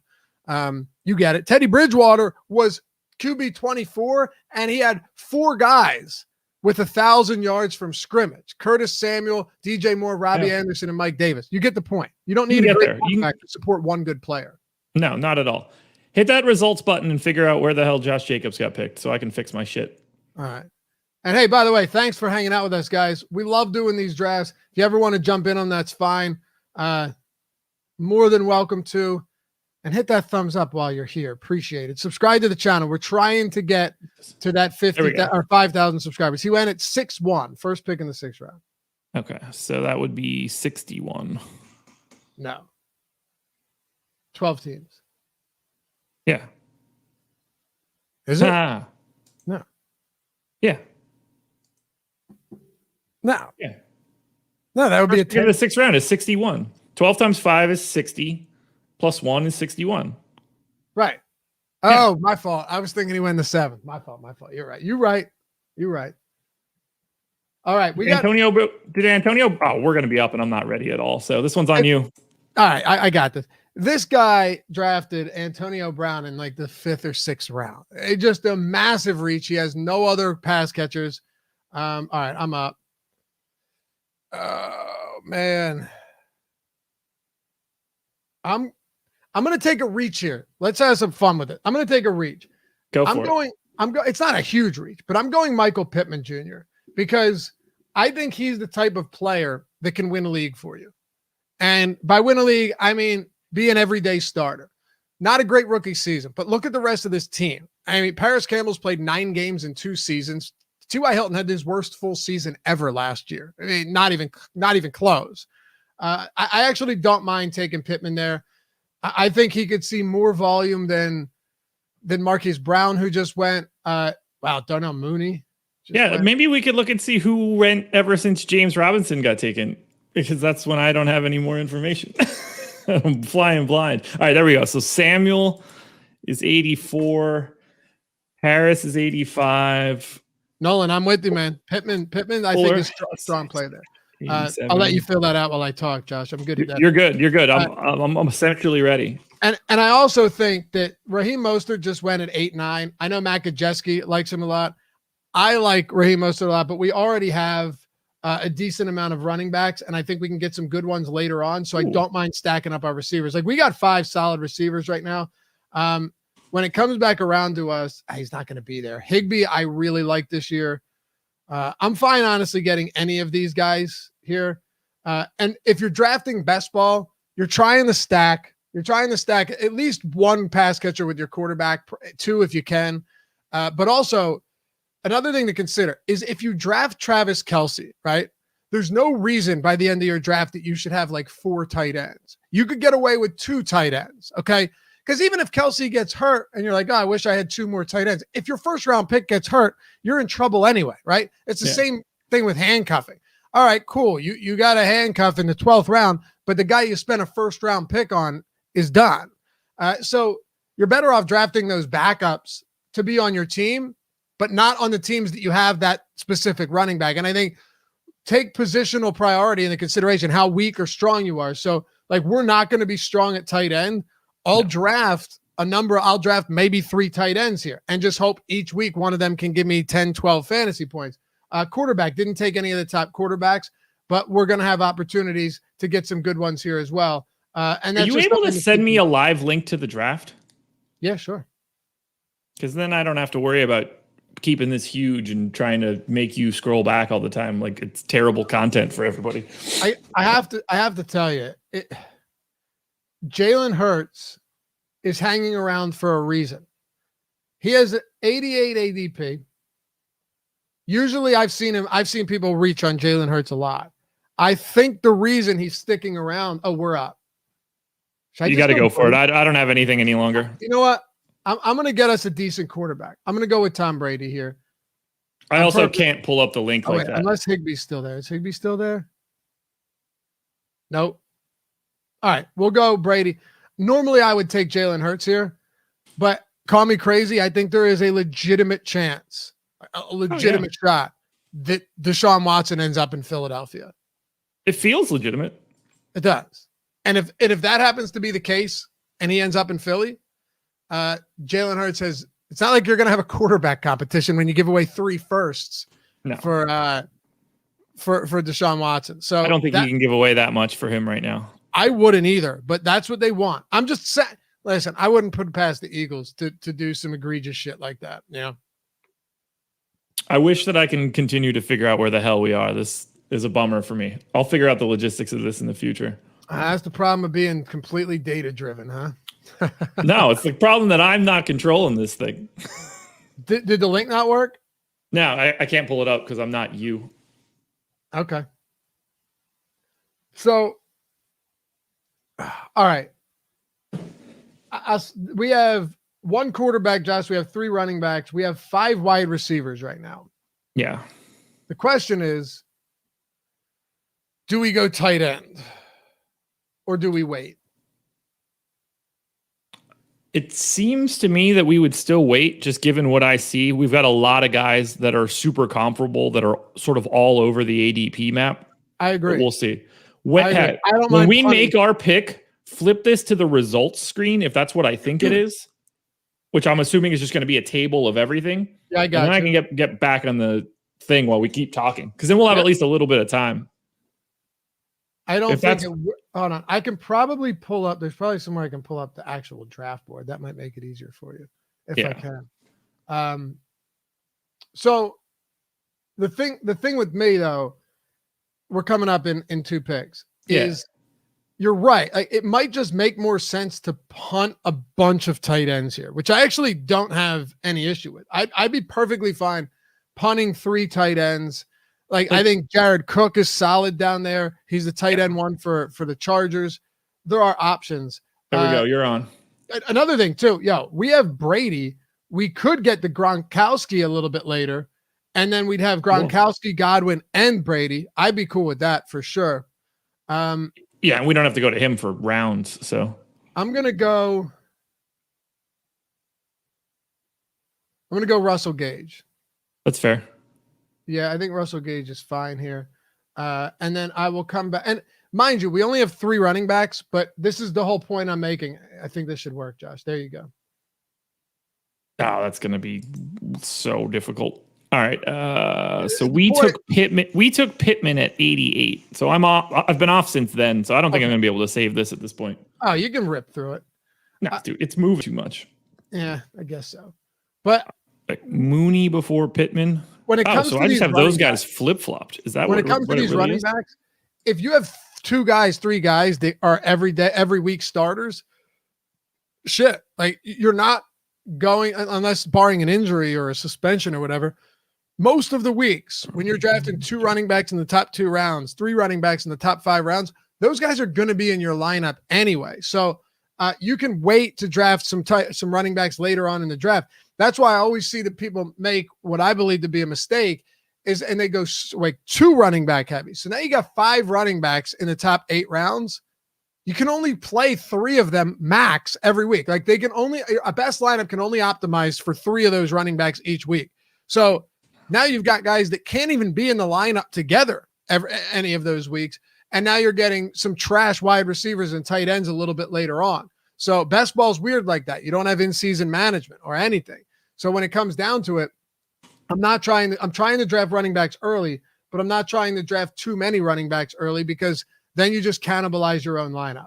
You get it. Teddy Bridgewater was QB 24, and he had 4 guys with 1,000 yards from scrimmage. Curtis Samuel, DJ Moore, Robbie Anderson, and Mike Davis. You get the point. You don't need a great quarterback to support one good player. No, not at all. Hit that results button and figure out where the hell Josh Jacobs got picked so I can fix my shit. All right. And hey, by the way, thanks for hanging out with us, guys. We love doing these drafts. If you ever want to jump in on that's fine. More than welcome to. And hit that thumbs up while you're here. Appreciate it. Subscribe to the channel. We're trying to get to that 5,000 subscribers. He went at 6-1, first pick in the 6th round. Okay, so that would be 61. No. 12 teams. Yeah. Is it? No. Yeah. No. Yeah. No, that would be a 10. The 6th round is 61. 12 times 5 is 60. Plus 1 is 61. Right. Oh, my fault. I was thinking he went in the 7th. My fault. You're right. You're right. All right. Did Antonio? Oh, we're going to be up and I'm not ready at all. So this one's on you. All right. I got this. This guy drafted Antonio Brown in like the 5th or 6th round. It's just a massive reach. He has no other pass catchers. All right. I'm up. Oh, man. I'm going to take a reach here. Let's have some fun with it. I'm going to take a reach. It's not a huge reach, but I'm going Michael Pittman Jr. because I think he's the type of player that can win a league for you. And by win a league, I mean be an everyday starter. Not a great rookie season, but look at the rest of this team. I mean, Paris Campbell's played 9 games in 2 seasons. T.Y. Hilton had his worst full season ever last year. I mean, not even close. I actually don't mind taking Pittman there. I think he could see more volume than Marquise Brown, who just went. Darnell Mooney. Maybe we could look and see who went ever since James Robinson got taken, because that's when I don't have any more information. I'm flying blind. All right, there we go. So Samuel is 84. Harris is 85. Nolan, I'm with you, man. Pittman, I think is a strong play there. I'll let you fill that out while I talk, Josh. I'm good at that. You're good. I'm essentially ready. And I also think that Raheem Mostert just went at 8-9. I know Matt Gajewski likes him a lot. I like Raheem Mostert a lot, but we already have a decent amount of running backs, and I think we can get some good ones later on. So I don't mind stacking up our receivers. Like, we got 5 solid receivers right now. When it comes back around to us, he's not going to be there. Higbee, I really like this year. I'm fine, honestly, getting any of these guys here. And if you're drafting best ball, you're trying to stack at least 1 pass catcher with your quarterback, 2 if you can. But also, another thing to consider is if you draft Travis Kelce, right? There's no reason by the end of your draft that you should have like 4 tight ends. You could get away with 2 tight ends, okay? Because even if Kelce gets hurt and you're like, oh, I wish I had 2 more tight ends. If your first round pick gets hurt, you're in trouble anyway, right? It's the same thing with handcuffing. All right, cool. You got a handcuff in the 12th round, but the guy you spent a first round pick on is done. So you're better off drafting those backups to be on your team, but not on the teams that you have that specific running back. And I think take positional priority into consideration, how weak or strong you are. So like, we're not going to be strong at tight end. I'll draft maybe 3 tight ends here and just hope each week one of them can give me 10, 12 fantasy points. Quarterback, didn't take any of the top quarterbacks, but we're going to have opportunities to get some good ones here as well. And that's Are you able to send me a live link to the draft? Yeah, sure. Because then I don't have to worry about keeping this huge and trying to make you scroll back all the time. Like, it's terrible content for everybody. I have to tell you, Jalen Hurts is hanging around for a reason. He has 88 ADP. Usually I've seen people reach on Jalen Hurts a lot. I think the reason he's sticking around, we're up. You got to go for it. I don't have anything any longer. You know what? I'm going to get us a decent quarterback. I'm going to go with Tom Brady here. I also can't pull up the link that. Unless Higbee's still there. Is Higbee still there? Nope. All right, we'll go Brady. Normally, I would take Jalen Hurts here, but call me crazy. I think there is a legitimate chance, a legitimate shot that Deshaun Watson ends up in Philadelphia. It feels legitimate. It does. And if that happens to be the case and he ends up in Philly, Jalen Hurts it's not like you're going to have a quarterback competition when you give away 3 firsts for Deshaun Watson. So I don't think you can give away that much for him right now. I wouldn't either, but that's what they want. I'm just saying, listen, I wouldn't put it past the Eagles to do some egregious shit like that. I wish that I can continue to figure out where the hell we are. This is a bummer for me. I'll figure out the logistics of this in the future. That's the problem of being completely data driven, huh? No, it's the problem that I'm not controlling this thing. Did the link not work? No, I can't pull it up because I'm not you. Okay. So, all right. We have 1 quarterback, Josh. We have 3 running backs. We have 5 wide receivers right now. Yeah. The question is, Do we go tight end or do we wait? It seems to me that we would still wait, just given what I see. We've got a lot of guys that are super comparable that are sort of all over the ADP map. I agree. But we'll see. I don't when mind we punting. make our pick, flip this to the results screen if that's what I think it is, which I'm assuming is just going to be a table of everything. Yeah, I got and then you. I can get back on the thing while we keep talking, because then we'll have at least a little bit of time. I don't think hold on. I can probably pull up. There's probably somewhere I can pull up the actual draft board. That might make it easier for you if I can. So the thing with me though, we're coming up in 2 picks. Is you're right. It might just make more sense to punt a bunch of tight ends here, which I actually don't have any issue with. I'd be perfectly fine punting 3 tight ends. Like, I think Jared Cook is solid down there. He's the tight end one for the Chargers. There are options. There we go. You're on. Another thing too, we have Brady. We could get the Gronkowski a little bit later, and then we'd have Gronkowski, Godwin, and Brady. I'd be cool with that for sure. And we don't have to go to him for rounds. So I'm gonna go Russell Gage. That's fair. Yeah, I think Russell Gage is fine here. And then I will come back. And mind you, we only have 3 running backs, but this is the whole point I'm making. I think this should work, Josh. There you go. Oh, that's going to be so difficult. All right. So we took Pittman. We took Pittman at 88. So I'm off. I've been off since then. So I don't think I'm going to be able to save this at this point. Oh, you can rip through it. No, dude, it's moving too much. Yeah, I guess so. But like Mooney before Pittman. When it comes to I just have those guys backs, flip flopped. Is that when it comes to these really running backs? If you have 2 guys, 3 guys that are every week starters, shit, like you're not going unless barring an injury or a suspension or whatever. Most of the weeks when you're drafting 2 running backs in the top 2 rounds, 3 running backs in the top 5 rounds, those guys are going to be in your lineup anyway. So you can wait to draft some running backs later on in the draft. That's why I always see that people make what I believe to be a mistake and they go like 2 running back heavy. So now you got 5 running backs in the top 8 rounds. You can only play 3 of them max every week. Like a best lineup can only optimize for 3 of those running backs each week. So now you've got guys that can't even be in the lineup together any of those weeks. And now you're getting some trash wide receivers and tight ends a little bit later on. So best ball's weird like that. You don't have in-season management or anything. So when it comes down to it, I'm trying to draft running backs early, but I'm not trying to draft too many running backs early because then you just cannibalize your own lineup.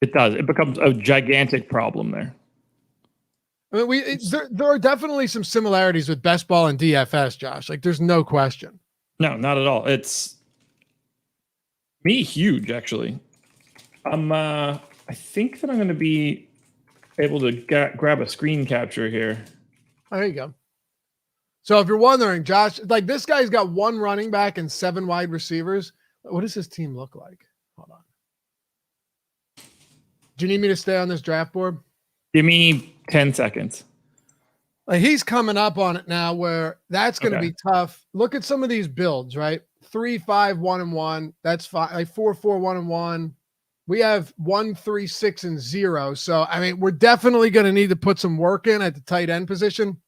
It does. It becomes a gigantic problem there. I mean, there are definitely some similarities with best ball and DFS, Josh. Like there's no question. No, not at all. It's me huge, actually. I think that I'm going to be able to grab a screen capture here. There you go. So if you're wondering, Josh, like this guy's got 1 running back and 7 wide receivers. What does his team look like? Hold on. Do you need me to stay on this draft board? Give me 10 seconds. Like he's coming up on it now where that's going to be tough. Look at some of these builds, right? 3-5, 1-1. That's fine. Like 4-4, 1-1. We have 1, 3, 6, and 0. So, I mean, we're definitely going to need to put some work in at the tight end position,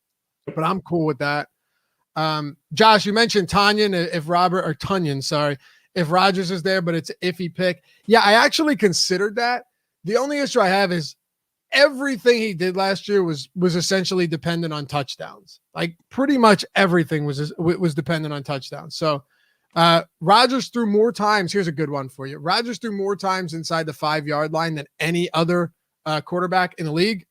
but I'm cool with that. Josh, you mentioned Tunyon, if Rodgers is there, but it's an iffy pick. Yeah, I actually considered that. The only issue I have is everything he did last year was essentially dependent on touchdowns. Like pretty much everything was dependent on touchdowns. So, Rodgers threw more times. Here's a good one for you. Rodgers threw more times inside the 5-yard line than any other quarterback in the league,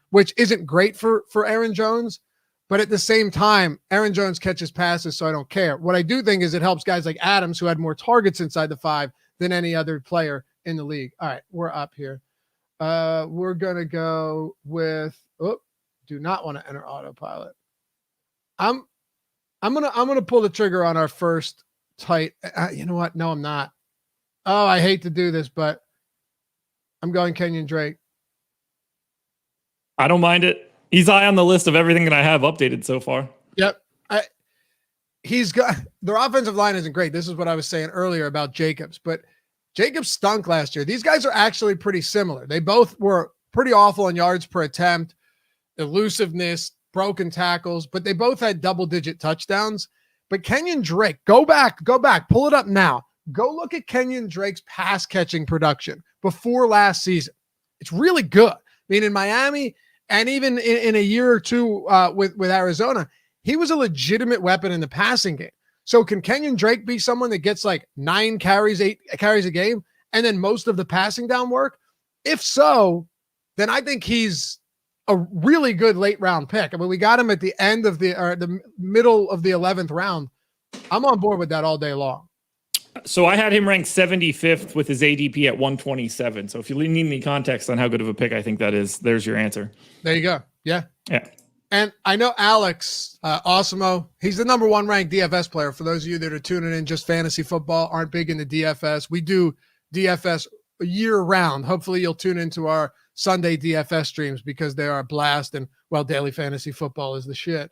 which isn't great for Aaron Jones. But at the same time, Aaron Jones catches passes, so I don't care. What I do think is it helps guys like Adams, who had more targets inside the 5 than any other player in the league. All right, we're up here. We're going to go with, do not want to enter autopilot. I'm going to pull the trigger on our first tight. You know what? No, I'm not. Oh, I hate to do this, but I'm going Kenyon Drake. I don't mind it. He's high on the list of everything that I have updated so far. Yep. he's got their offensive line isn't great. This is what I was saying earlier about Jacobs, but Jacobs stunk last year. These guys are actually pretty similar. They both were pretty awful on yards per attempt, elusiveness, broken tackles, but they both had double-digit touchdowns. But Kenyon Drake, go back, pull it up now. Go look at Kenyon Drake's pass catching production before last season. It's really good. I mean, in Miami and even in a year or two with Arizona, he was a legitimate weapon in the passing game. So can Kenyon Drake be someone that gets like 9 carries, 8 carries a game, and then most of the passing down work? If so, then I think he's a really good late round pick. I mean, we got him at the end of the middle of the 11th round. I'm on board with that all day long. So I had him ranked 75th with his ADP at 127. So if you need any context on how good of a pick I think that is, there's your answer. There you go. Yeah. Yeah. And I know Alex Awesemo, he's the number 1 ranked DFS player. For those of you that are tuning in, just fantasy football, aren't big into DFS. We do DFS year round. Hopefully you'll tune into our Sunday DFS streams because they are a blast. And well, daily fantasy football is the shit,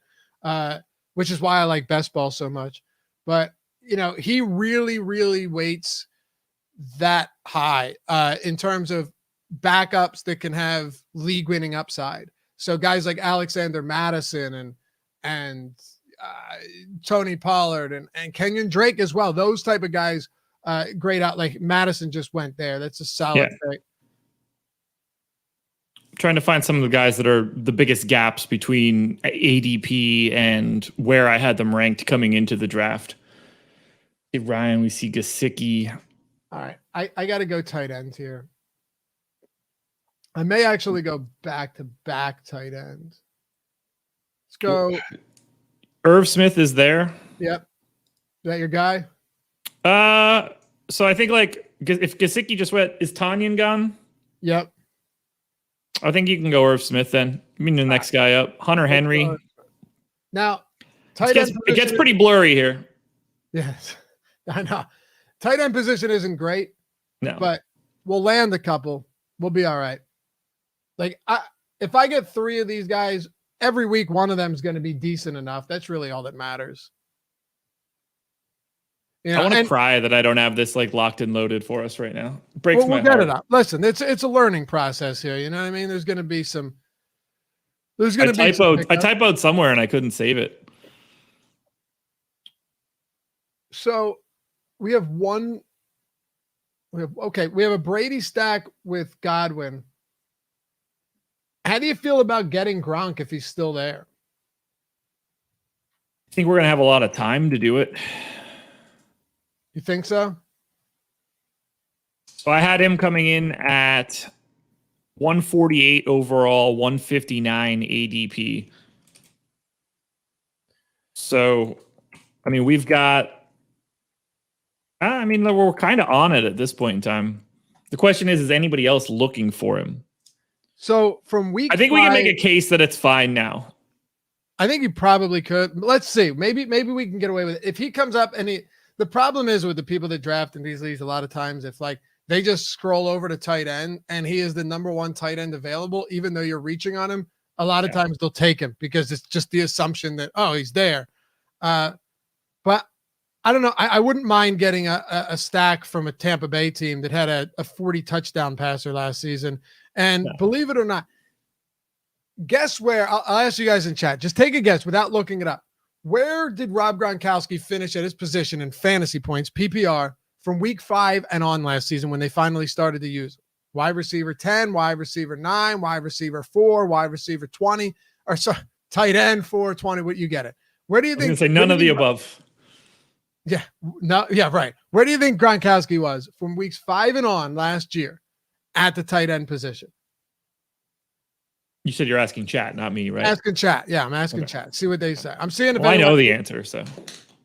which is why I like best ball so much. But he really, really weights that high in terms of backups that can have league winning upside. So guys like Alexander Madison and Tony Pollard and Kenyon Drake as well. Those type of guys, great out. Like Madison just went there. That's a solid pick. Trying to find some of the guys that are the biggest gaps between ADP and where I had them ranked coming into the draft. Hey, Ryan, we see Gesicki. All right. I got to go tight end here. I may actually go back-to-back tight end. Let's go. Irv Smith is there. Yep. Is that your guy? So I think like if Gesicki just went, is Tanyan gone? Yep. I think you can go Irv Smith then. I mean, the next guy up, Hunter Henry. Now, tight end. It gets pretty blurry here. Yes, I know. Tight end position isn't great. No, but we'll land a couple. We'll be all right. Like if I get 3 of these guys every week, one of them is going to be decent enough. That's really all that matters. I want to cry that I don't have this like locked and loaded for us right now. It breaks my heart. We'll get it up. Listen, it's a learning process here. You know what I mean? There's going to be some. I typoed somewhere and I couldn't save it. So we have a Brady stack with Godwin. How do you feel about getting Gronk if he's still there? I think we're going to have a lot of time to do it. You think so? So I had him coming in at 148 overall, 159 ADP. So, I mean, we're kind of on it at this point in time. The question is anybody else looking for him? So from week, I think we can make a case that it's fine now. I think you probably could. Let's see. Maybe we can get away with it. If he comes up and the problem is with the people that draft in these leagues, a lot of times if like they just scroll over to tight end and he is the number 1 tight end available, even though you're reaching on him, a lot of times they'll take him because it's just the assumption that, oh, he's there. But I don't know. I wouldn't mind getting a stack from a Tampa Bay team that had a 40 touchdown passer last season. And believe it or not, guess where? I'll ask you guys in chat. Just take a guess without looking it up. Where did Rob Gronkowski finish at his position in fantasy points, PPR, from week 5 and on last season when they finally started to use it? Wide receiver 10, wide receiver 9, wide receiver 4, wide receiver 20, or tight end 4, 20. What you get it? Where do you think? Say none of the above. Yeah, no, yeah, right. Where do you think Gronkowski was from weeks 5 and on last year at the tight end position? You said you're asking chat, not me, right? Asking chat. Yeah, I'm asking chat. See what they say. I'm seeing if I know the answer, so.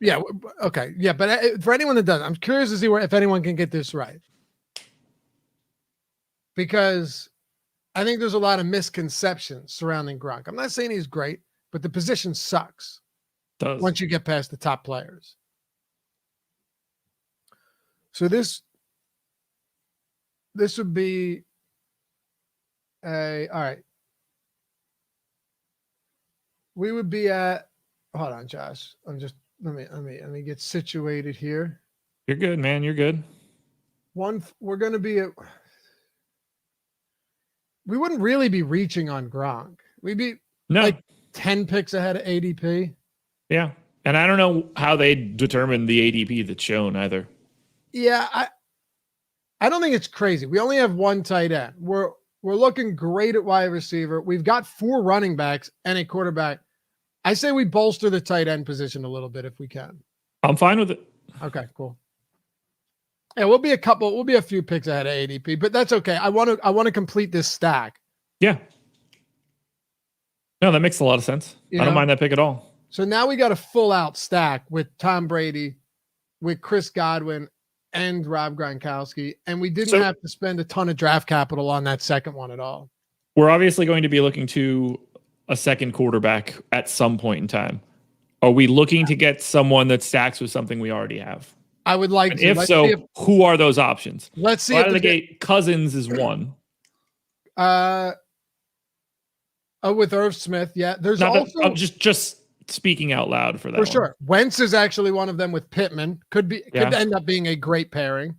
Yeah, okay. Yeah, but for anyone that doesn't, I'm curious to see if anyone can get this right. Because I think there's a lot of misconceptions surrounding Gronk. I'm not saying he's great, but the position sucks once you get past the top players. So this would be all right. We would be at, hold on, Josh. I'm just Let me get situated here. You're good, man. You're good. We're going to be we wouldn't really be reaching on Gronk. We'd be like 10 picks ahead of ADP. Yeah. And I don't know how they determine the ADP that's shown either. Yeah, I don't think it's crazy. We only have one tight end. We're looking great at wide receiver. We've got 4 running backs and a quarterback. I say we bolster the tight end position a little bit if we can. I'm fine with it. Okay, cool. Yeah, we'll be a few picks ahead of ADP, but that's okay. I want to complete this stack. Yeah. No, that makes a lot of sense. I don't mind that pick at all. So now we got a full out stack with Tom Brady, with Chris Godwin, and Rob Gronkowski, and we didn't have to spend a ton of draft capital on that second one at all. We're obviously going to be looking to a second quarterback at some point in time. Are we looking to get someone that stacks with something we already have? I would like to. If so, who are those options? Let's see. Out of the gate, Cousins is one. With Irv Smith, yeah. There's I'm just speaking out loud for that. For sure. Wentz is actually one of them with Pittman. Could end up being a great pairing.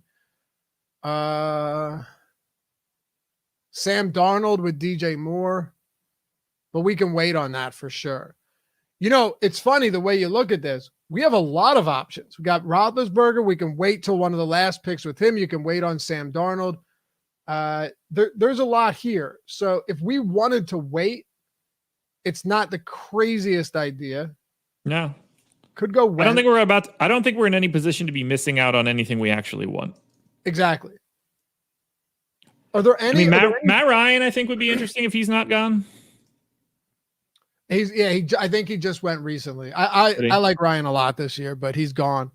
Sam Darnold with DJ Moore. But we can wait on that for sure. It's funny the way you look at this. We have a lot of options. We got Roethlisberger. We can wait till one of the last picks with him. You can wait on Sam Darnold. There's a lot here. So if we wanted to wait, it's not the craziest idea. No. Could go I don't think we're in any position to be missing out on anything we actually want. Exactly. Are there any? Matt Ryan, I think, would be interesting if he's not gone. I think he just went recently. I like Ryan a lot this year, but he's gone.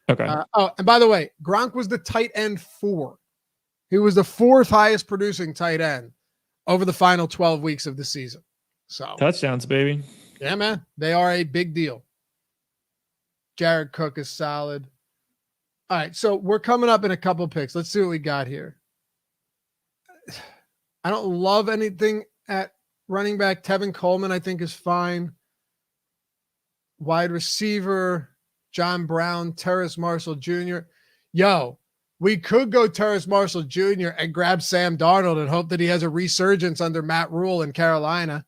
Okay. And by the way, Gronk was the tight end 4. He was the 4th highest producing tight end over the final 12 weeks of the season. So touchdowns, baby. Yeah, man. They are a big deal. Jared Cook is solid. All right. So we're coming up in a couple picks. Let's see what we got here. I don't love anything at running back. Tevin Coleman, I think, is fine. Wide receiver, John Brown, Terrace Marshall Jr. Yo, we could go Terrace Marshall Jr. and grab Sam Darnold and hope that he has a resurgence under Matt Rule in Carolina.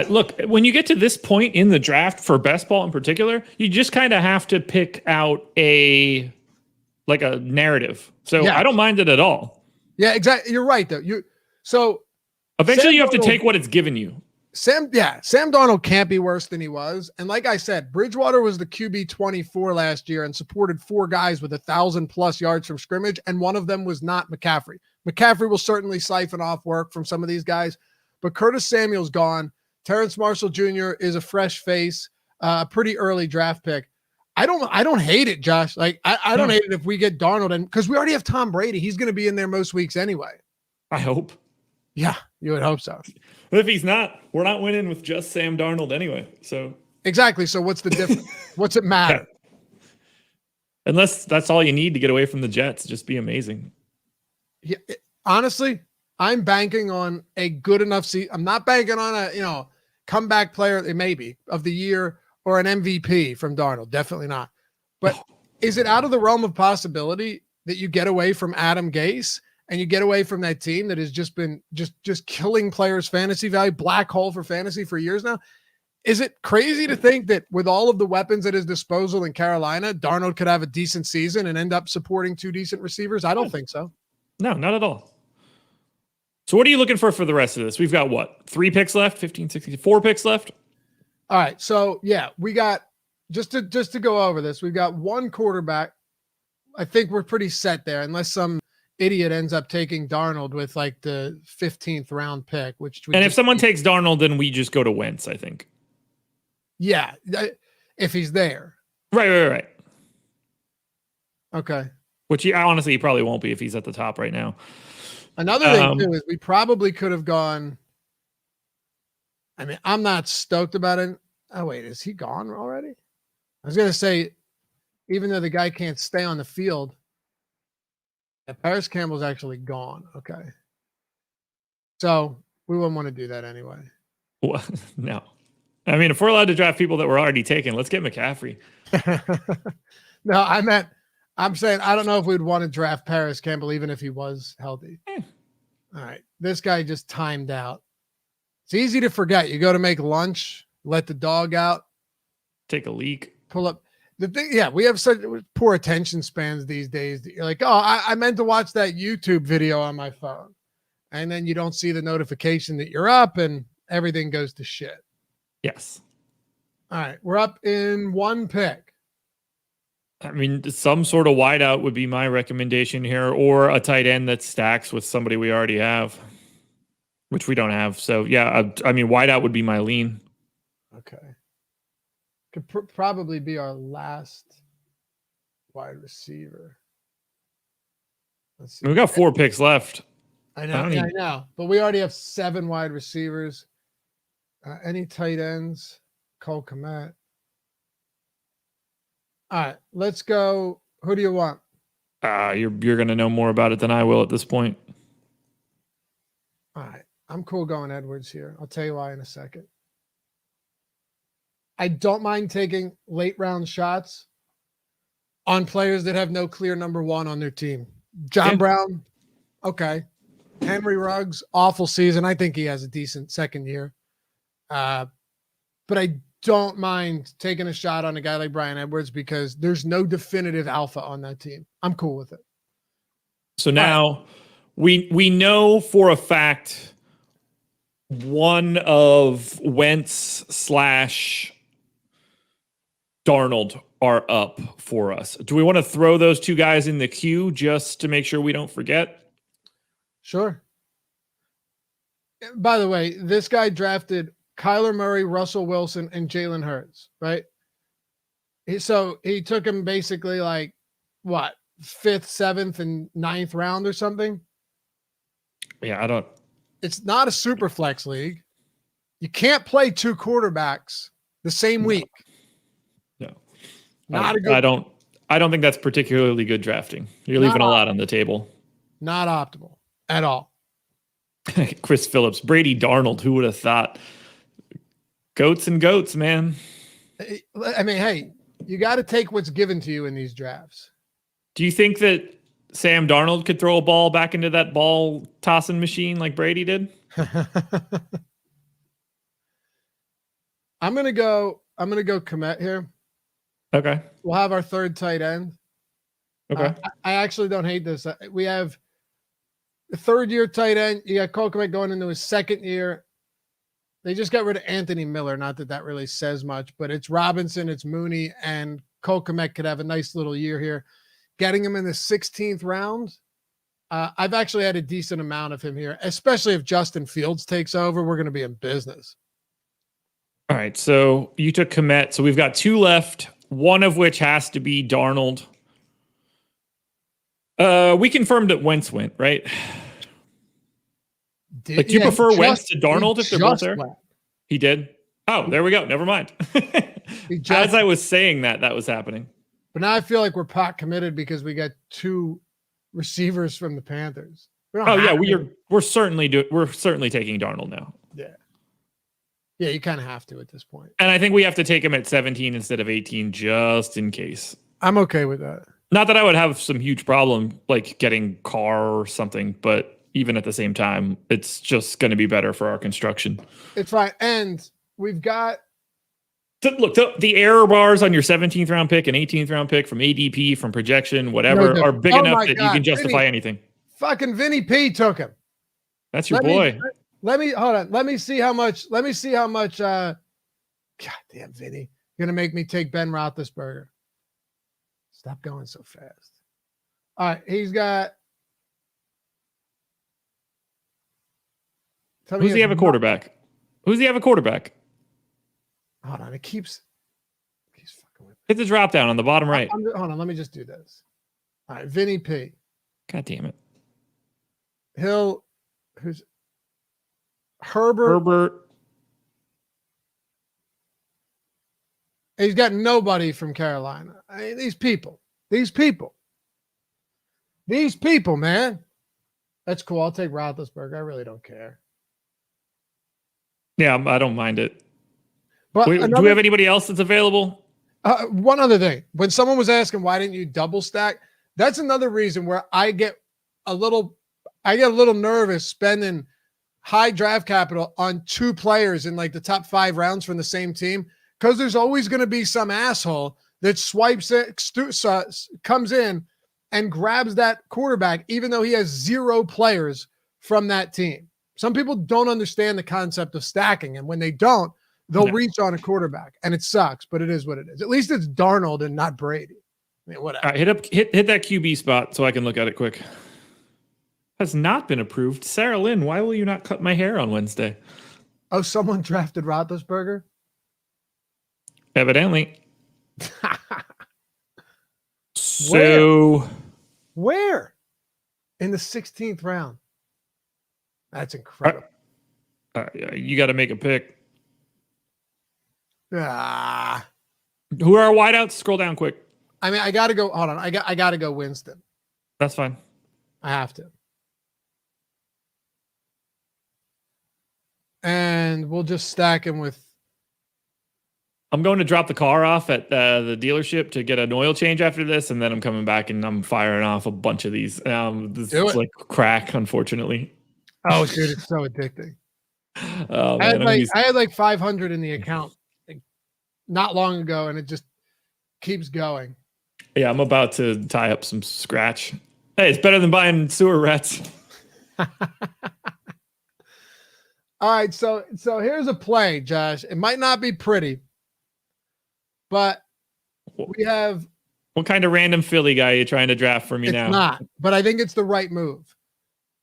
Look, when you get to this point in the draft for best ball in particular, you just kind of have to pick out a narrative. So yeah. I don't mind it at all. Yeah, exactly. You're right, though. Eventually you have to take what it's given you. Sam Darnold can't be worse than he was. And like I said, Bridgewater was the QB 24 last year and supported 4 guys with 1,000+ yards from scrimmage, and one of them was not McCaffrey. McCaffrey will certainly siphon off work from some of these guys, but Curtis Samuel's gone. Terrence Marshall Jr. is a fresh face, a pretty early draft pick. I don't hate it, Josh. I don't hate it if we get Darnold, and because we already have Tom Brady, he's going to be in there most weeks anyway. I hope. Yeah, you would hope so. But if he's not, we're not winning with just Sam Darnold anyway. So exactly. So what's the difference? What's it matter? Yeah. Unless that's all you need to get away from the Jets, just be amazing. Yeah, honestly, I'm banking on a good enough season. I'm not banking on a comeback player, maybe of the year, or an MVP from Darnold. Definitely not. But is it out of the realm of possibility that you get away from Adam Gase? And you get away from that team that has just been just killing players' fantasy value, black hole for fantasy for years now? Is it crazy to think that with all of the weapons at his disposal in Carolina, Darnold could have a decent season and end up supporting 2 decent receivers? I don't think so. No, not at all. So what are you looking for the rest of this? We've got what? 3 picks left, 15, 16, 4 picks left? All right. So yeah, we got just to go over this, we've got 1 quarterback. I think we're pretty set there, unless some idiot ends up taking Darnold with the 15th round pick, if someone takes Darnold, then we just go to Wentz, I think. Yeah. If he's there. Right. Okay. Which honestly, he probably won't be if he's at the top right now. Another thing too is we probably could have gone. I mean, I'm not stoked about it. Oh wait, is he gone already? I was going to say, even though the guy can't stay on the field, Paris Campbell's actually gone. Okay. So we wouldn't want to do that anyway. Well, no. I mean, if we're allowed to draft people that were already taken, let's get McCaffrey. No, I'm saying I don't know if we'd want to draft Paris Campbell even if he was healthy. All right. This guy just timed out. It's easy to forget. You go to make lunch, let the dog out, take a leak, pull up. The thing, yeah, we have such poor attention spans these days that you're like, oh, I meant to watch that YouTube video on my phone. And then you don't see the notification that you're up and everything goes to shit. Yes. All right. We're up in one pick. I mean, some sort of wideout would be my recommendation here, or a tight end that stacks with somebody we already have, which we don't have. So, yeah, I mean, wideout would be my lean. Okay. Could probably be our last wide receiver. Let's see. We got 4 picks left. I know. I know. But we already have 7 wide receivers. Any tight ends? Cole Kmet. All right, let's go. Who do you want? You're going to know more about it than I will at this point. All right, I'm cool going Edwards here. I'll tell you why in a second. I don't mind taking late round shots on players that have no clear number 1 on their team. John Brown, okay. Henry Ruggs, awful season. I think he has a decent second year. But I don't mind taking a shot on a guy like Bryan Edwards because there's no definitive alpha on that team. I'm cool with it. So now we know for a fact one of Wentz / Darnold are up for us. Do we want to throw those 2 guys in the queue just to make sure we don't forget? Sure. By the way, this guy drafted Kyler Murray, Russell Wilson, and Jalen Hurts, right? So he took him basically like, what, 5th, 7th, and 9th round or something? Yeah, It's not a super flex league. You can't play 2 quarterbacks the same week. No. Not a good. I don't think that's particularly good drafting. You're leaving a lot on the table. Not optimal at all. Chris Phillips, Brady Darnold, who would have thought? Goats and goats, man. I mean, hey, you got to take what's given to you in these drafts. Do you think that Sam Darnold could throw a ball back into that ball tossing machine like Brady did? I'm gonna go Kmet here. Okay. We'll have our 3rd tight end. Okay. I actually don't hate this. We have the 3rd-year tight end. You got Cole Kmet going into his 2nd year. They just got rid of Anthony Miller. Not that that really says much, but it's Robinson, it's Mooney, and Cole Kmet could have a nice little year here. Getting him in the 16th round, I've actually had a decent amount of him here, especially if Justin Fields takes over. We're going to be in business. All right, so you took Kmet. So we've got 2 left, one of which has to be Darnold. We confirmed that Wentz went, right? Do you prefer Wentz to Darnold if they're both there? He did? Oh, there we go. Never mind. As I was saying that was happening. But now I feel like we're pot committed because we got 2 receivers from the Panthers. We're certainly taking Darnold now. Yeah, you kind of have to at this point. And I think we have to take him at 17 instead of 18 just in case. I'm okay with that. Not that I would have some huge problem like getting Carr or something, but even at the same time, it's just going to be better for our construction. It's fine. And we've got... Look, the error bars on your 17th round pick and 18th round pick from ADP, from projection, whatever, are big enough that you can justify anything. Fucking Vinny P took him. That's your boy. Let me hold on. Let me see how much. God damn, Vinny. You're going to make me take Ben Roethlisberger. Stop going so fast. All right. He's got... Who's he have a quarterback? Who's he have a quarterback? Hold on. It keeps fucking with me. Hit the drop down on the bottom right. Hold on. Let me just do this. All right. Vinny P. God damn it. Who's Herbert. He's got nobody from Carolina. I mean, these people, man. That's cool. I'll take Roethlisberger. I really don't care. Yeah, I don't mind it. But Wait, do we have anybody else that's available? One other thing. When someone was asking why didn't you double stack, that's another reason where I get a little nervous spending high draft capital on 2 players in like the top 5 rounds from the same team, because there's always going to be some asshole that swipes it, comes in and grabs that quarterback, even though he has 0 players from that team. Some people don't understand the concept of stacking, and when they don't, they'll reach on a quarterback, and it sucks, but it is what it is. At least it's Darnold and not Brady. I mean, whatever. All right, hit that QB spot so I can look at it quick. Has not been approved. Sarah Lynn, why will you not cut my hair on Wednesday? Oh, someone drafted Roethlisberger? Evidently. So where? In the 16th round. That's incredible. You got to make a pick. Who are our wideouts? Scroll down quick. I mean, I got to go. Hold on. I got to go Winston. That's fine. I have to. And we'll just stack him with. I'm going to drop the car off at the dealership to get an oil change after this, and then I'm coming back and I'm firing off a bunch of these. This is like crack, unfortunately. Oh, dude, it's so addicting. Oh, man, I had like 500 in the account not long ago, and it just keeps going. Yeah, I'm about to tie up some scratch. Hey, it's better than buying sewer rats. All right, so here's a play, Josh. It might not be pretty, but we have. What kind of random Philly guy are you trying to draft for me now? It's not, but I think it's the right move.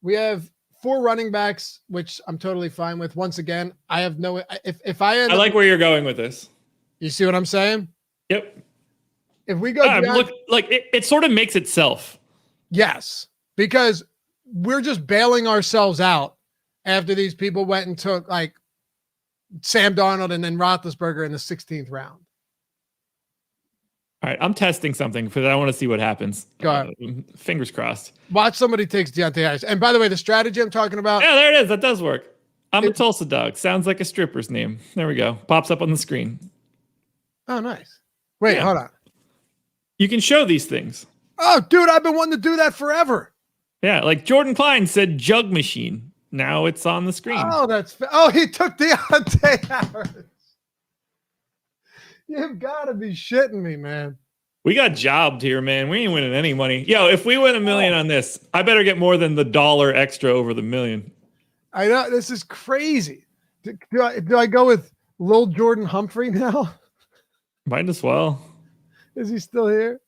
We have 4 running backs, which I'm totally fine with. Once again, I have no. If I like where you're going with this. You see what I'm saying? Yep. If we go, look, like it sort of makes itself. Yes, because we're just bailing ourselves out after these people went and took like Sam Darnold and then Roethlisberger in the 16th round. All right, I'm testing something because I want to see what happens. Go ahead. Fingers crossed. Watch somebody takes Deontay Harris. And by the way, the strategy I'm talking about. Yeah, there it is. That does work. I'm a Tulsa dog. Sounds like a stripper's name. There we go. Pops up on the screen. Oh, nice. Wait, hold on. You can show these things. Oh, dude, I've been wanting to do that forever. Yeah, like Jordan Klein said jug machine. Now it's on the screen. Oh, he took Deontay Harris. You've got to be shitting me, man. We got jobbed here, man. We ain't winning any money. Yo, if we win $1 million on this, I better get more than the $1 extra over the $1 million. I know, this is crazy. Do I go with Lil Jordan Humphrey now? Might as well. Is he still here?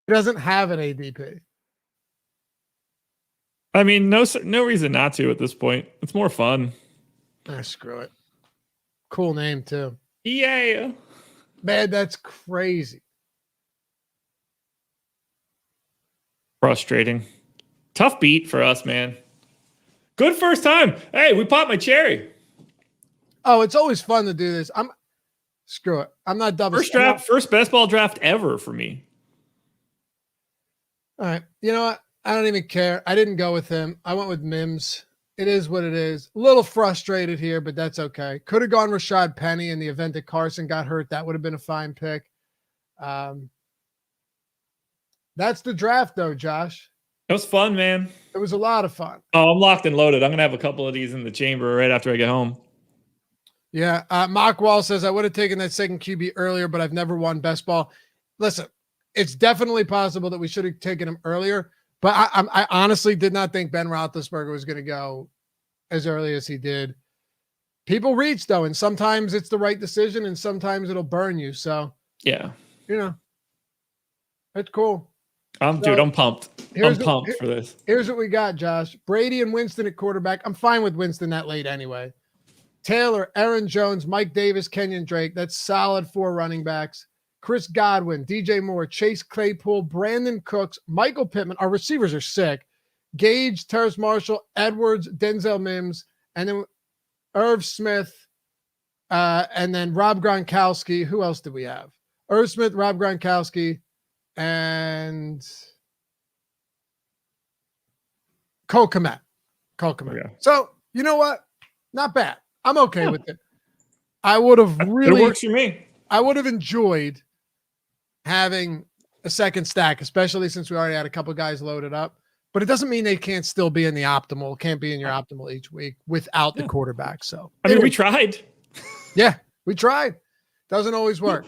He doesn't have an ADP. I mean, no reason not to at this point. It's more fun. Screw it. Cool name too. Yeah. Man, that's crazy. Frustrating. Tough beat for us, man. Good first time. Hey, we popped my cherry. Oh, it's always fun to do this. Screw it. I'm not double. First best ball draft ever for me. All right. You know what? I don't even care. I didn't go with him. I went with Mims. It is what it is. A little frustrated here, but that's okay. Could have gone Rashad Penny in the event that Carson got hurt. That would have been a fine pick. That's the draft, though, Josh. It was fun, man. It was a lot of fun. Oh, I'm locked and loaded. I'm going to have a couple of these in the chamber right after I get home. Yeah. Mock Wall says, I would have taken that second QB earlier, but I've never won best ball. Listen, it's definitely possible that we should have taken him earlier, but I honestly did not think Ben Roethlisberger was going to go as early as he did. People reach, though, and sometimes it's the right decision, and sometimes it'll burn you. So, yeah, it's cool. Dude, I'm pumped. I'm pumped for this. Here's what we got, Josh. Brady and Winston at quarterback. I'm fine with Winston that late anyway. Taylor, Aaron Jones, Mike Davis, Kenyon Drake. That's solid 4 running backs. Chris Godwin, DJ Moore, Chase Claypool, Brandin Cooks, Michael Pittman. Our receivers are sick. Gage, Terrace Marshall, Edwards, Denzel Mims, and then Irv Smith, and then Rob Gronkowski. Who else did we have? Irv Smith, Rob Gronkowski, and Cole Kmet. Yeah. So, you know what? Not bad. I'm okay with it. I would have It really, works for me. I would have enjoyed having a second stack, especially since we already had a couple guys loaded up. But it doesn't mean they can't still be in the optimal, can't be in your optimal each week without the quarterback. So I mean, we tried. Yeah, we tried. Doesn't always work.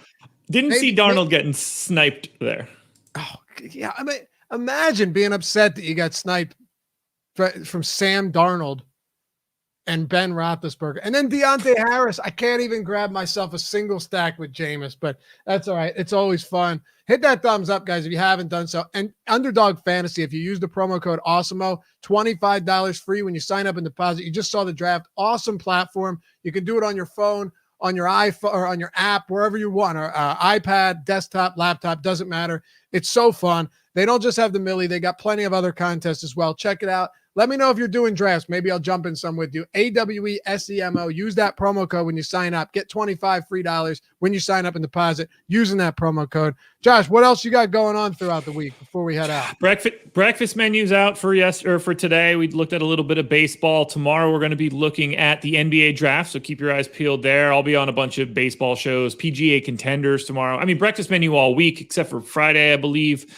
Didn't see Darnold getting sniped there. Oh, yeah. I mean, imagine being upset that you got sniped from Sam Darnold and Ben Roethlisberger. And then Deontay Harris. I can't even grab myself a single stack with Jameis, but that's all right. It's always fun. Hit that thumbs up, guys, if you haven't done so. And Underdog Fantasy, if you use the promo code Awesemo, $25 free when you sign up and deposit. You just saw the draft. Awesome platform. You can do it on your phone, on your iPhone, or on your app, wherever you want, or iPad, desktop, laptop, doesn't matter. It's so fun. They don't just have the Millie. They got plenty of other contests as well. Check it out. Let me know if you're doing drafts. Maybe I'll jump in some with you. AWESEMO. Use that promo code when you sign up. Get $25 free when you sign up and deposit using that promo code. Josh, what else you got going on throughout the week before we head out? Breakfast menus out for today. We looked at a little bit of baseball. Tomorrow we're going to be looking at the NBA draft, so keep your eyes peeled there. I'll be on a bunch of baseball shows, PGA contenders tomorrow. I mean, breakfast menu all week except for Friday, I believe.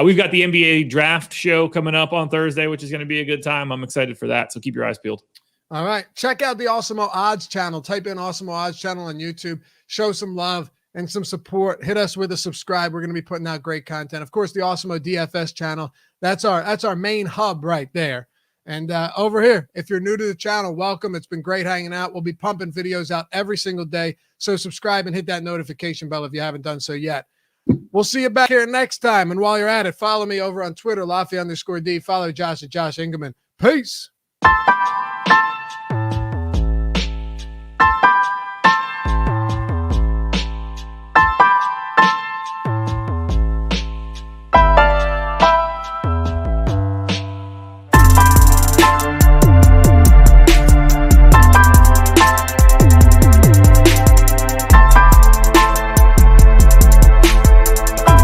We've got the NBA draft show coming up on Thursday, which is going to be a good time. I'm excited for that, so keep your eyes peeled. All right. Check out the Awesemo Odds channel. Type in Awesemo Odds channel on YouTube. Show some love and some support. Hit us with a subscribe. We're going to be putting out great content. Of course, the Awesemo DFS channel. That's our main hub right there. And over here, if you're new to the channel, welcome. It's been great hanging out. We'll be pumping videos out every single day. So subscribe and hit that notification bell if you haven't done so yet. We'll see you back here next time. And while you're at it, follow me over on Twitter, Laffy_D. Follow Josh at Josh Engleman. Peace.